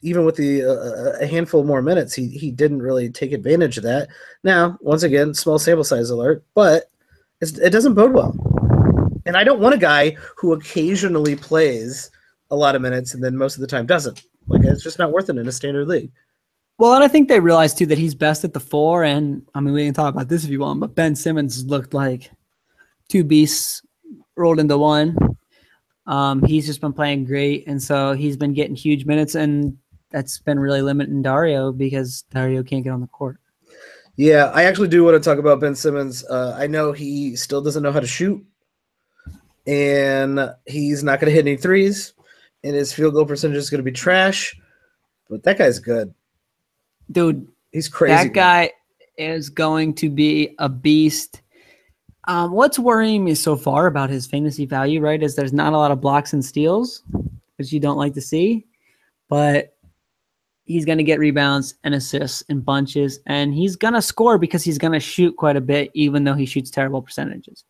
even with a handful more minutes, he didn't really take advantage of that. Now, once again, small sample size alert, but it doesn't bode well. And I don't want a guy who occasionally plays a lot of minutes and then most of the time doesn't. It's just not worth it in a standard league. Well, and I think they realized, too, that he's best at the four. And, I mean, we can talk about this if you want, but Ben Simmons looked like two beasts rolled into one. He's just been playing great, and so he's been getting huge minutes, and that's been really limiting Dario because Dario can't get on the court. Yeah, I actually do want to talk about Ben Simmons. I know he still doesn't know how to shoot, and he's not going to hit any threes, and his field goal percentage is going to be trash, but that guy's good. Dude, he's crazy. That guy is going to be a beast. What's worrying me so far about his fantasy value, right, is there's not a lot of blocks and steals, which you don't like to see, but he's going to get rebounds and assists in bunches, and he's going to score because he's going to shoot quite a bit, even though he shoots terrible percentages.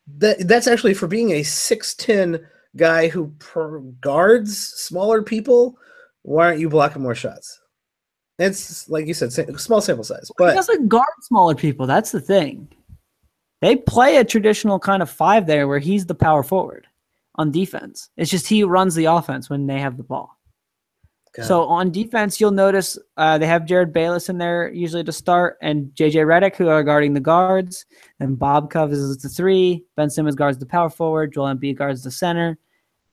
That's actually for being a 6'10" guy who guards smaller people. Why aren't you blocking more shots? It's like you said, small sample size. But he doesn't guard smaller people. That's the thing. They play a traditional kind of five there where he's the power forward on defense. It's just he runs the offense when they have the ball. So on defense, you'll notice they have Jared Bayless in there usually to start, and JJ Redick, who are guarding the guards. And Bob Cove is the 3. Ben Simmons guards the power forward. Joel Embiid guards the center.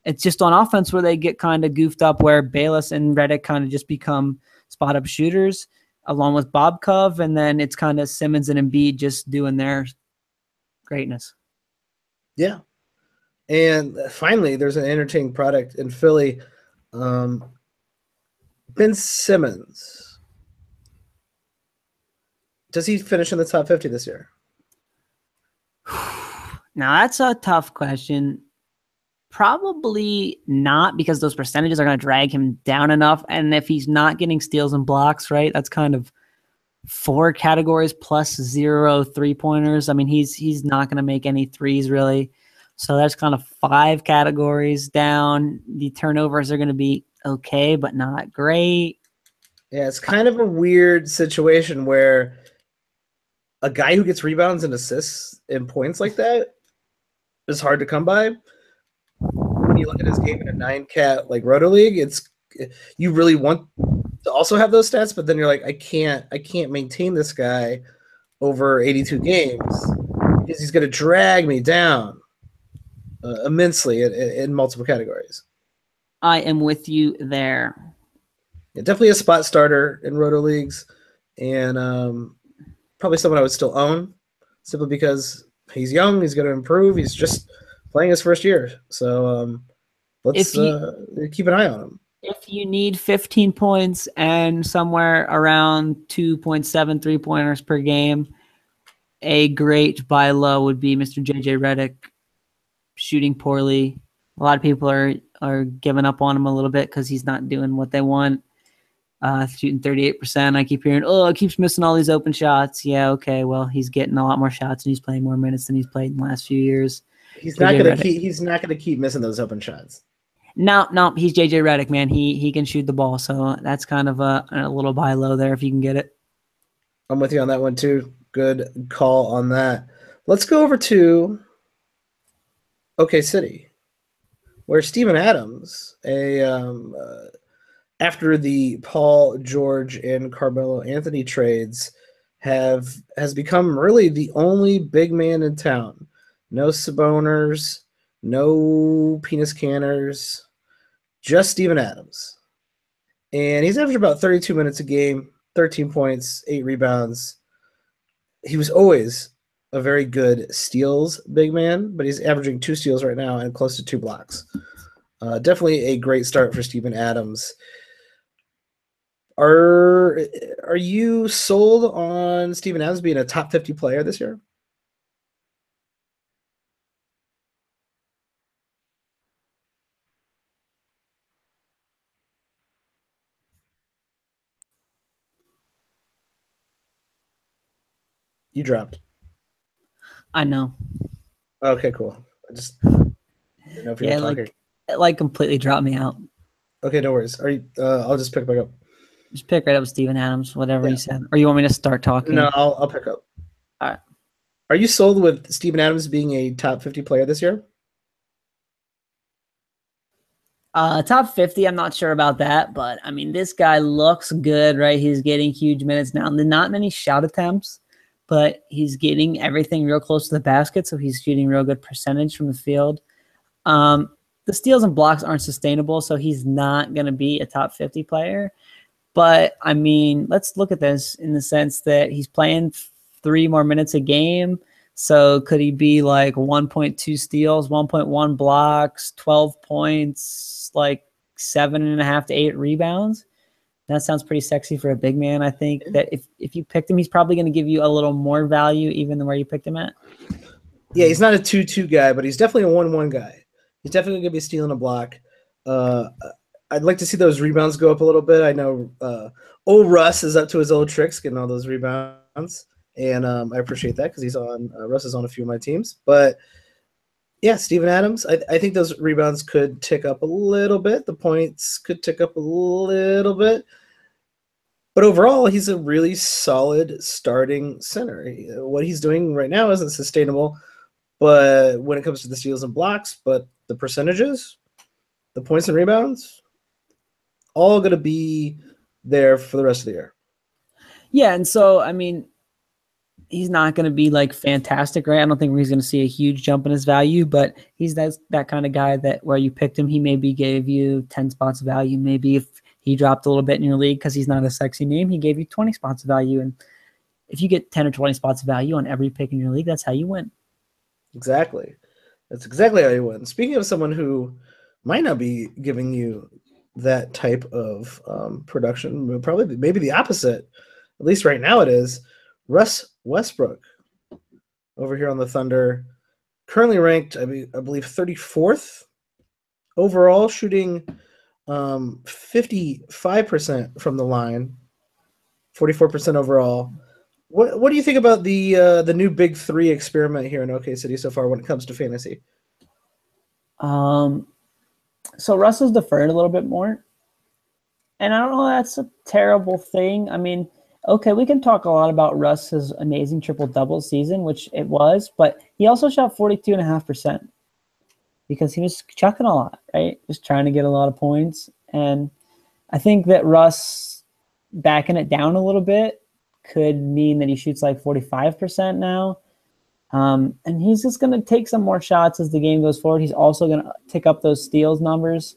It's just on offense where they get kind of goofed up, where Bayless and Redick kind of just become spot-up shooters, along with Bob Cove, and then it's kind of Simmons and Embiid just doing their greatness. Yeah. And finally, there's an entertaining product in Philly. Ben Simmons. Does he finish in the top 50 this year? Now, that's a tough question. Probably not, because those percentages are going to drag him down enough. And if he's not getting steals and blocks, right, that's kind of 4 categories plus 0 3-pointers. I mean, he's not going to make any threes, really. So that's kind of 5 categories down. The turnovers are going to be okay, but not great. Yeah, it's kind of a weird situation where a guy who gets rebounds and assists and points like that is hard to come by. When you look at his game in a 9-cat like Roto League, you really want to also have those stats, but then you're like, I can't maintain this guy over 82 games because he's going to drag me down immensely in multiple categories. I am with you there. Yeah, definitely a spot starter in Roto Leagues, and probably someone I would still own simply because he's young, he's going to improve, he's just playing his first year. So let's keep an eye on him. If you need 15 points and somewhere around 2.7 3-pointers per game, a great buy low would be Mr. JJ Redick, shooting poorly. A lot of people are giving up on him a little bit because he's not doing what they want. Shooting 38%. I keep hearing, he keeps missing all these open shots. Yeah, okay. Well, he's getting a lot more shots and he's playing more minutes than he's played in the last few years. He's not going to keep missing those open shots. No, he's JJ Redick, man. He can shoot the ball, so that's kind of a little buy low there if you can get it. I'm with you on that one too. Good call on that. Let's go over to OK City, where Steven Adams, after the Paul George and Carmelo Anthony trades, has become really the only big man in town. No Saboners, no penis canners, just Steven Adams. And he's averaged about 32 minutes a game, 13 points, 8 rebounds. He was always a very good steals big man, but he's averaging 2 steals right now and close to 2 blocks. Definitely a great start for Steven Adams. Are you sold on Steven Adams being a top 50 player this year? You dropped. I know. Okay, cool. I just didn't know if you were talking. It completely dropped me out. Okay, no worries. Are you? I'll just pick back up. Just pick right up with Steven Adams, whatever you said. Or you want me to start talking? No, I'll pick up. All right. Are you sold with Steven Adams being a top 50 player this year? Top 50, I'm not sure about that, but I mean, this guy looks good, right? He's getting huge minutes now. Not many shot attempts, but he's getting everything real close to the basket, so he's shooting real good percentage from the field. The steals and blocks aren't sustainable, so he's not going to be a top 50 player. But, I mean, let's look at this in the sense that he's playing 3 more minutes a game. So could he be like 1.2 steals, 1.1 blocks, 12 points, like 7.5 to 8 rebounds? That sounds pretty sexy for a big man. I think that if you picked him, he's probably going to give you a little more value even than where you picked him at. Yeah, he's not a 2-2 guy, but he's definitely a 1-1 guy. He's definitely going to be stealing a block. I'd like to see those rebounds go up a little bit. I know old Russ is up to his old tricks, getting all those rebounds, and I appreciate that because he's on Russ is on a few of my teams. But yeah, Steven Adams, I think those rebounds could tick up a little bit. The points could tick up a little bit. But overall, he's a really solid starting center. What he's doing right now isn't sustainable, but when it comes to the steals and blocks, but the percentages, the points and rebounds, all going to be there for the rest of the year. Yeah, and so, I mean, he's not going to be like fantastic, right? I don't think he's going to see a huge jump in his value, but he's that kind of guy that where you picked him, he maybe gave you 10 spots of value. Maybe if he dropped a little bit in your league because he's not a sexy name, he gave you 20 spots of value. And if you get 10 or 20 spots of value on every pick in your league, that's how you win. Exactly. That's exactly how you win. Speaking of someone who might not be giving you that type of production, probably maybe the opposite, at least right now it is, Russ Westbrook over here on the Thunder, currently ranked, I believe, 34th overall, shooting 55% from the line, 44% overall. What do you think about the new Big Three experiment here in OK City so far when it comes to fantasy? So Russ has deferred a little bit more, and I don't know that's a terrible thing. I mean, okay, we can talk a lot about Russ's amazing triple-double season, which it was, but he also shot 42.5% because he was chucking a lot, right? Just trying to get a lot of points. And I think that Russ backing it down a little bit could mean that he shoots like 45% now. And he's just going to take some more shots as the game goes forward. He's also going to tick up those steals numbers.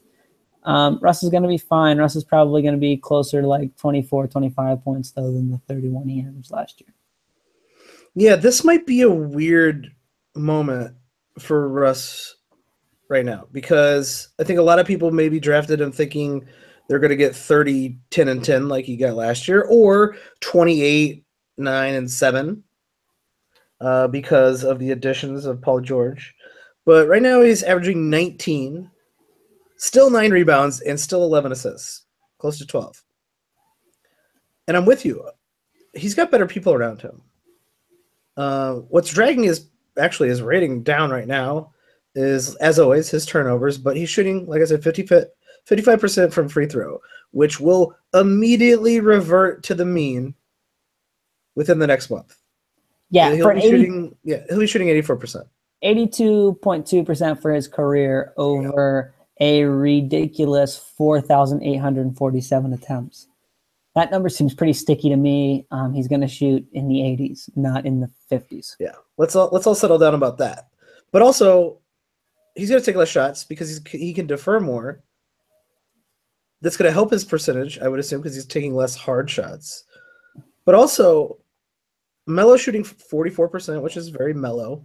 Russ is going to be fine. Russ is probably going to be closer to like 24, 25 points, though, than the 31 he averaged last year. Yeah, this might be a weird moment for Russ right now because I think a lot of people maybe drafted him thinking they're going to get 30, 10, and 10 like he got last year, or 28, 9, and 7 because of the additions of Paul George. But right now he's averaging 19, still 9 rebounds, and still 11 assists, close to 12. And I'm with you. He's got better people around him. What's dragging his rating down right now is, as always, his turnovers, but he's shooting, like I said, 55% from free throw, which will immediately revert to the mean within the next month. Yeah, he'll be shooting 84%. 82.2% for his career over a ridiculous 4,847 attempts. That number seems pretty sticky to me. He's going to shoot in the 80s, not in the 50s. Yeah, let's all settle down about that. But also, he's going to take less shots because he can defer more. That's going to help his percentage, I would assume, because he's taking less hard shots. But also, Melo shooting 44%, which is very mellow.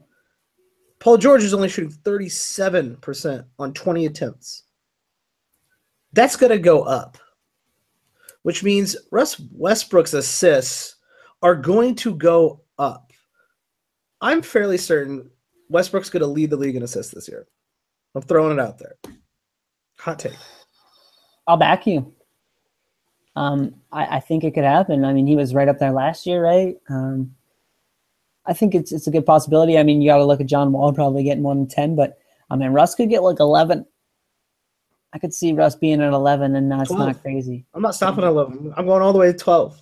Paul George is only shooting 37% on 20 attempts. That's going to go up, which means Russ Westbrook's assists are going to go up. I'm fairly certain Westbrook's going to lead the league in assists this year. I'm throwing it out there. Hot take. I'll back you. I think it could happen. I mean, he was right up there last year, right? I think it's a good possibility. I mean, you got to look at John Wall probably getting more than 10, but I mean, Russ could get like 11. I could see Russ being at 11, and that's 12. not crazy. I'm not stopping at 11. I'm going all the way to 12.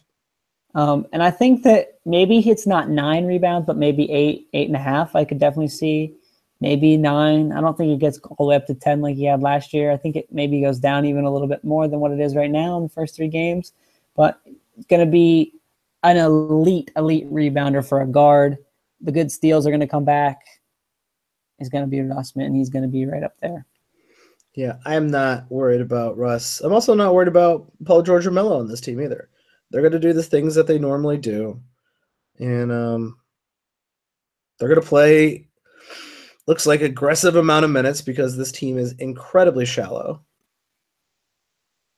And I think that maybe it's not 9 rebounds, but maybe 8.5. I could definitely see maybe 9. I don't think it gets all the way up to 10 like he had last year. I think it maybe goes down even a little bit more than what it is right now in the first 3 games. But it's going to be an elite rebounder for a guard. The good steals are going to come back. He's going to be Russ, and he's going to be right up there. Yeah, I'm not worried about Russ. I'm also not worried about Paul George or Melo on this team either. They're going to do the things that they normally do. And they're going to play, looks like, aggressive amount of minutes because this team is incredibly shallow.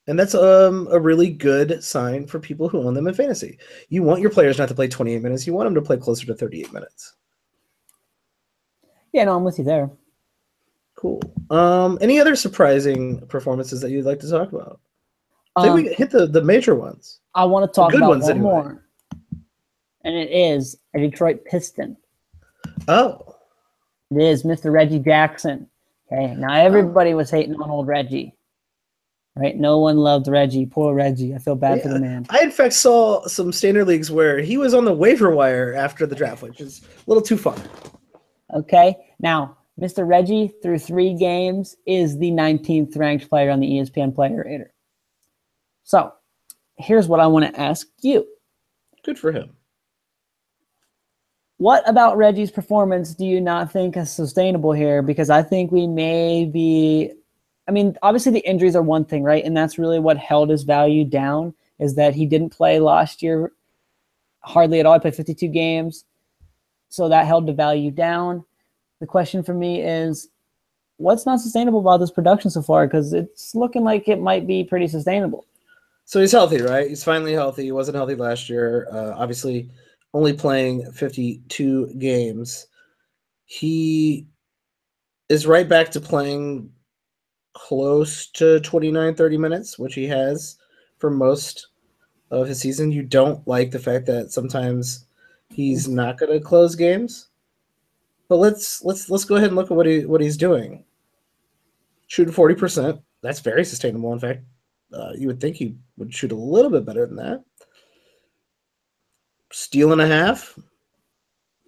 And that's a really good sign for people who own them in fantasy. You want your players not to play 28 minutes. You want them to play closer to 38 minutes. Yeah, no, I'm with you there. Cool. Any other surprising performances that you'd like to talk about? I think we hit the major ones. I want to talk about ones, one anyway. more. And it is a Detroit Piston. Oh. It is Mr. Reggie Jackson. Okay, now everybody was hating on old Reggie. Right? No one loved Reggie. Poor Reggie. I feel bad for the man. I, in fact, saw some standard leagues where he was on the waiver wire after the draft, which is a little too far. Okay. Now, Mr. Reggie, through 3 games, is the 19th ranked player on the ESPN Player Rater. So here's what I want to ask you. Good for him. What about Reggie's performance do you not think is sustainable here? Because I think we may be, I mean, obviously the injuries are one thing, right? And that's really what held his value down, is that he didn't play last year hardly at all. He played 52 games. So that held the value down. The question for me is, what's not sustainable about this production so far? Because it's looking like it might be pretty sustainable. So he's healthy, right? He's finally healthy. He wasn't healthy last year. Obviously, only playing 52 games. He is right back to playing close to 29, 30 minutes, which he has for most of his season. You don't like the fact that sometimes he's not going to close games. But let's go ahead and look at what he's doing. Shooting 40%. That's very sustainable. In fact, you would think he would shoot a little bit better than that. Steal and a half.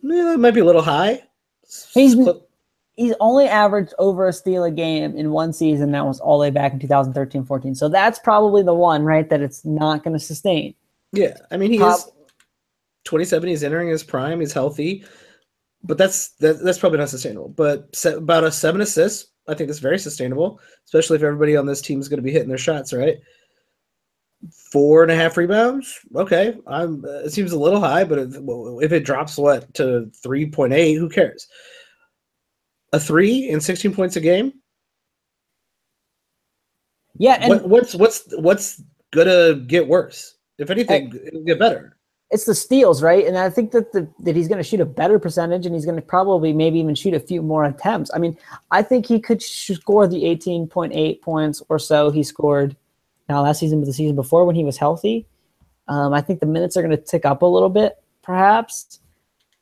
That might be a little high. He's only averaged over a steal a game in one season. That was all the way back in 2013-14. So that's probably the one, right, that it's not going to sustain. Yeah, I mean, he is 27. He's entering his prime. He's healthy. But that's probably not sustainable. But about 7 assists, I think that's very sustainable, especially if everybody on this team is going to be hitting their shots, right? 4.5 rebounds. Okay, it seems a little high, but if it drops to 3.8, who cares? A 3 and 16 points a game. Yeah, and what's gonna get worse? If anything, it'll get better. It's the steals, right? And I think that that he's going to shoot a better percentage, and he's going to probably maybe even shoot a few more attempts. I mean, I think he could score the 18.8 points or so he scored now last season, but the season before when he was healthy. I think the minutes are going to tick up a little bit, perhaps.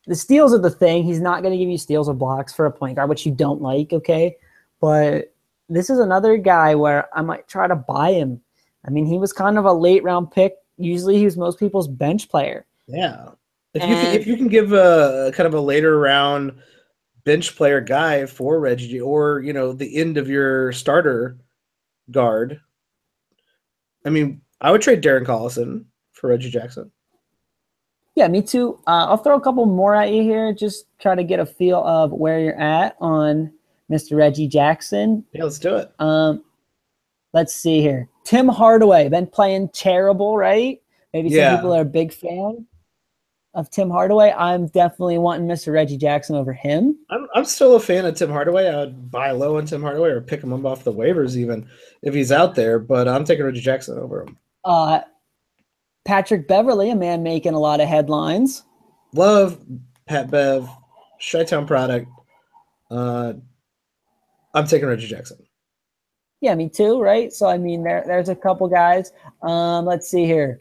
The steals are the thing. He's not going to give you steals or blocks for a point guard, which you don't like, okay? But this is another guy where I might try to buy him. I mean, he was kind of a late-round pick. Usually he was most people's bench player. Yeah. If you can give a kind of a later round bench player guy for Reggie, or, the end of your starter guard, I mean, I would trade Darren Collison for Reggie Jackson. Yeah, me too. I'll throw a couple more at you here. Just try to get a feel of where you're at on Mr. Reggie Jackson. Yeah, let's do it. Let's see here. Tim Hardaway, been playing terrible, right? Maybe some people are a big fan of Tim Hardaway. I'm definitely wanting Mr. Reggie Jackson over him. I'm still a fan of Tim Hardaway. I would buy low on Tim Hardaway or pick him up off the waivers even if he's out there, but I'm taking Reggie Jackson over him. Patrick Beverley, a man making a lot of headlines. Love Pat Bev, Chi-Town product. I'm taking Reggie Jackson. Yeah, me too, right? So, I mean, there's a couple guys. Let's see here.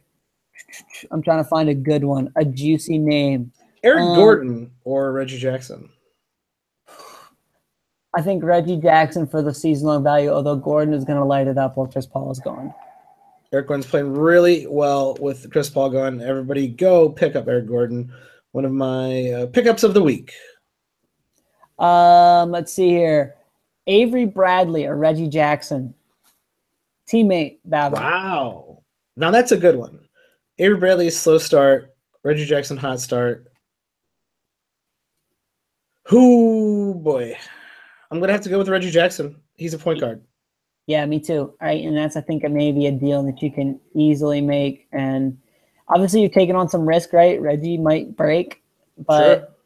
I'm trying to find a good one, a juicy name. Eric Gordon or Reggie Jackson? I think Reggie Jackson for the season-long value, although Gordon is going to light it up while Chris Paul is gone. Eric Gordon's playing really well with Chris Paul gone. Everybody go pick up Eric Gordon, one of my pickups of the week. Let's see here. Avery Bradley or Reggie Jackson. Teammate battle. Wow. Now that's a good one. Avery Bradley, slow start. Reggie Jackson, hot start. Boy. I'm going to have to go with Reggie Jackson. He's a point guard. Yeah, me too. All right, and that's, I think, maybe a deal that you can easily make. And obviously you're taking on some risk, right? Reggie might break. But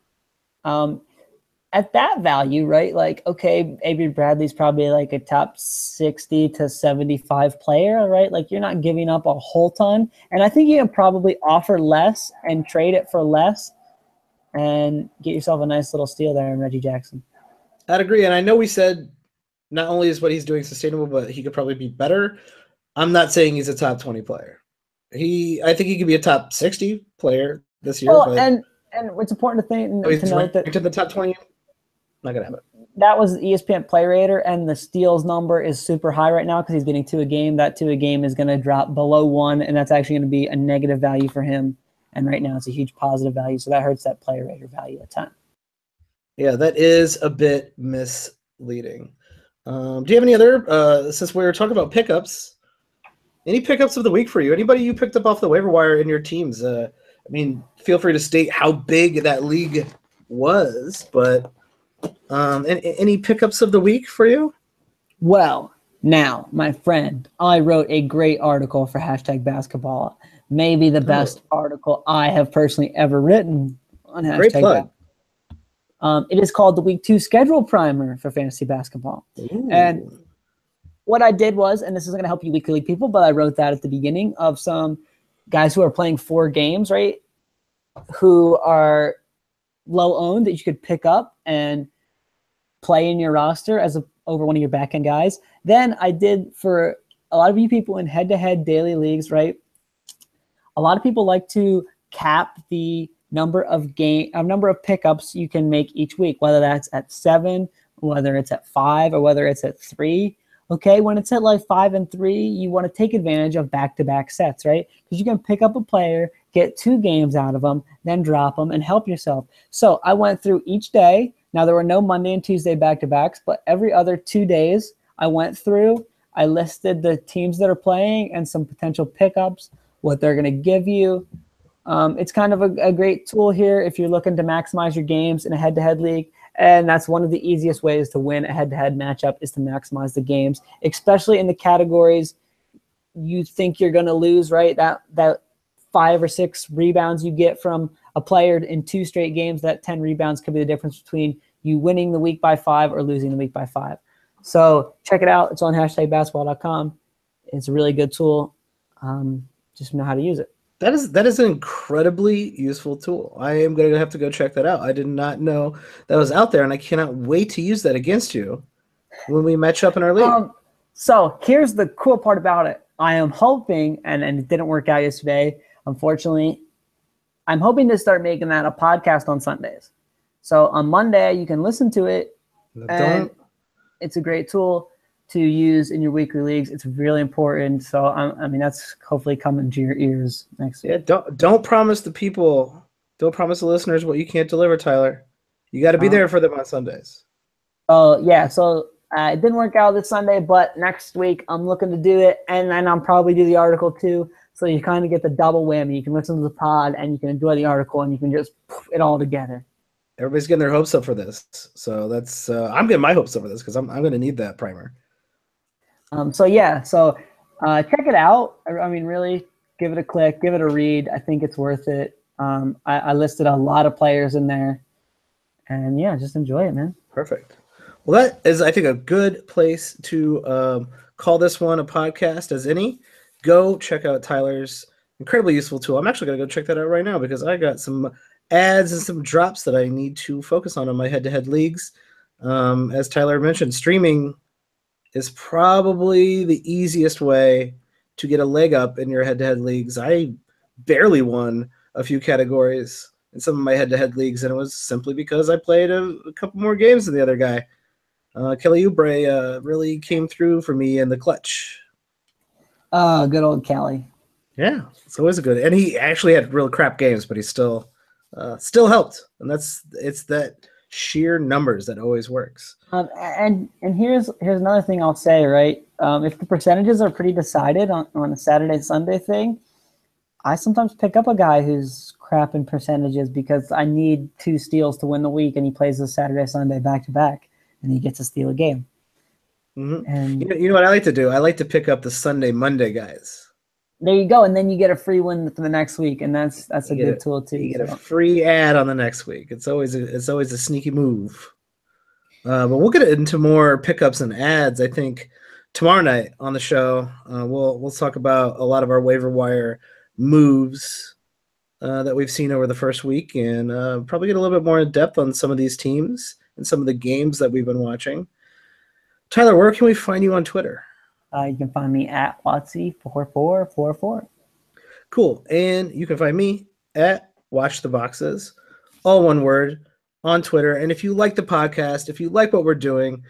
at that value, right, like, okay, Avery Bradley's probably like a top 60 to 75 player, right? Like, you're not giving up a whole ton. And I think you can probably offer less and trade it for less and get yourself a nice little steal there in Reggie Jackson. I'd agree. And I know we said not only is what he's doing sustainable, but he could probably be better. I'm not saying he's a top 20 player. I think he could be a top 60 player this year. Well, and it's important to note that to the top 20, not gonna have it. That was ESPN Play Rater, and the steals number is super high right now because he's getting 2 a game. That 2 a game is going to drop below 1, and that's actually going to be a negative value for him. And right now it's a huge positive value, so that hurts that Play Rater value a ton. Yeah, that is a bit misleading. Do you have any other, since we were talking about pickups, Any pickups of the week for you? Anybody you picked up off the waiver wire in your teams? I mean, feel free to state how big that league was, but any pickups of the week for you? Well, now, my friend, I wrote a great article for #basketball. Maybe the best article I have personally ever written on Great plug. It is called the Week 2 Schedule Primer for fantasy basketball. Ooh. And what I did was, and this is going to help you weekly league people, but I wrote that at the beginning of some guys who are playing 4 games, right, who are low owned that you could pick up and play in your roster over one of your back end guys. Then I did for a lot of you people in head-to-head daily leagues, right? A lot of people like to cap the number of pickups you can make each week, whether that's at 7, whether it's at 5, or whether it's at 3. Okay, when it's at like 5 and 3, you want to take advantage of back-to-back sets, right? Because you can pick up a player, get 2 games out of them, then drop them and help yourself. So I went through each day. Now, there were no Monday and Tuesday back-to-backs, but every other 2 days I went through, I listed the teams that are playing and some potential pickups, what they're going to give you. It's kind of a great tool here if you're looking to maximize your games in a head-to-head league. And that's one of the easiest ways to win a head-to-head matchup is to maximize the games, especially in the categories you think you're going to lose, right? That 5 or 6 rebounds you get from a player in 2 straight games, that 10 rebounds could be the difference between you winning the week by 5 or losing the week by 5. So check it out. It's on #basketball.com. It's a really good tool. Just know how to use it. That is an incredibly useful tool. I am going to have to go check that out. I did not know that was out there, and I cannot wait to use that against you when we match up in our league. So here's the cool part about it. I am hoping, and it didn't work out yesterday, unfortunately, I'm hoping to start making that a podcast on Sundays. So on Monday, you can listen to it, and it's a great tool to use in your weekly leagues. It's really important. So I mean, that's hopefully coming to your ears next year. Yeah, don't promise the people, don't promise the listeners what you can't deliver, Tyler. You got to be there for them on Sundays. Oh yeah, so it didn't work out this Sunday, but next week I'm looking to do it, and then I'll probably do the article too. So you kind of get the double whammy. You can listen to the pod, and you can enjoy the article, and you can just poof it all together. Everybody's getting their hopes up for this, so that's I'm getting my hopes up for this because I'm going to need that primer. So check it out. I mean, really, give it a click, give it a read. I think it's worth it. I listed a lot of players in there, and yeah, just enjoy it, man. Perfect. Well, that is, I think, a good place to call this one a podcast as any. Go check out Tyler's incredibly useful tool. I'm actually going to go check that out right now because I got some ads and some drops that I need to focus on my head-to-head leagues. As Tyler mentioned, streaming is probably the easiest way to get a leg up in your head-to-head leagues. I barely won a few categories in some of my head-to-head leagues, and it was simply because I played a couple more games than the other guy. Kelly Oubre really came through for me in the clutch. Oh, good old Kelly. Yeah, it's always a good. And he actually had real crap games, but he still helped. And it's that sheer numbers that always works. And here's another thing I'll say, right? If the percentages are pretty decided on a Saturday-Sunday thing, I sometimes pick up a guy who's crap in percentages because I need 2 steals to win the week, and he plays the Saturday-Sunday back-to-back, and he gets to steal a game. Mm-hmm. And you know what I like to do? I like to pick up the Sunday-Monday guys. there you go, and then you get a free win for the next week, and that's a good tool too. You get a free ad on the next week. It's always a sneaky move. But we'll get into more pickups and ads. I think tomorrow night on the show, we'll talk about a lot of our waiver wire moves that we've seen over the first week, and probably get a little bit more in depth on some of these teams and some of the games that we've been watching. Tyler, where can we find you on Twitter? You can find me at Watsy4444. Cool. And you can find me at Watch the Boxes, all one word, on Twitter. And if you like the podcast, if you like what we're doing,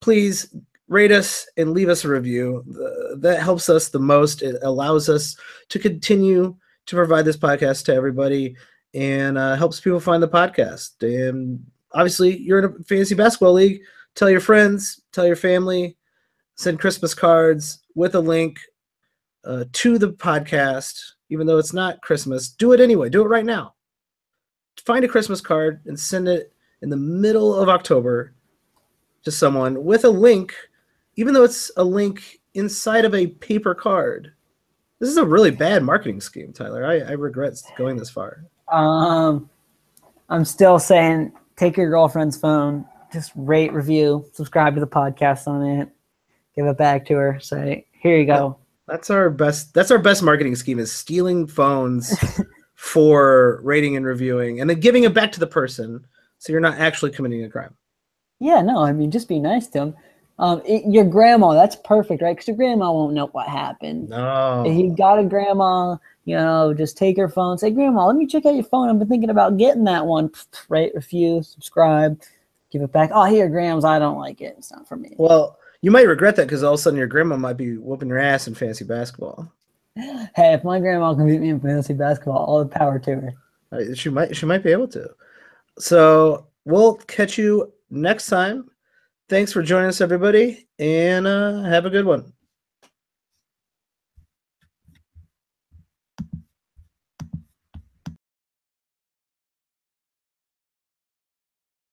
please rate us and leave us a review. That helps us the most. It allows us to continue to provide this podcast to everybody and helps people find the podcast. And obviously, you're in a fantasy basketball league. Tell your friends, tell your family, send Christmas cards with a link to the podcast, even though it's not Christmas. Do it anyway. Do it right now. Find a Christmas card and send it in the middle of October to someone with a link, even though it's a link inside of a paper card. This is a really bad marketing scheme, Tyler. I regret going this far. I'm still saying take your girlfriend's phone, just rate, review, subscribe to the podcast on it, give it back to her, say, here you go. That's our best marketing scheme, is stealing phones for rating and reviewing and then giving it back to the person so you're not actually committing a crime. Yeah, no, I mean, just be nice to them. Your grandma, that's perfect, right? Because your grandma won't know what happened. No. If you got a grandma, just take her phone, say, Grandma, let me check out your phone. I've been thinking about getting that one. Rate, review, subscribe, give it back. Oh, here, Grams, I don't like it. It's not for me. Well, you might regret that because all of a sudden your grandma might be whooping your ass in fantasy basketball. Hey, if my grandma can beat me in fantasy basketball, all the power to her. She might be able to. So we'll catch you next time. Thanks for joining us, everybody, and have a good one.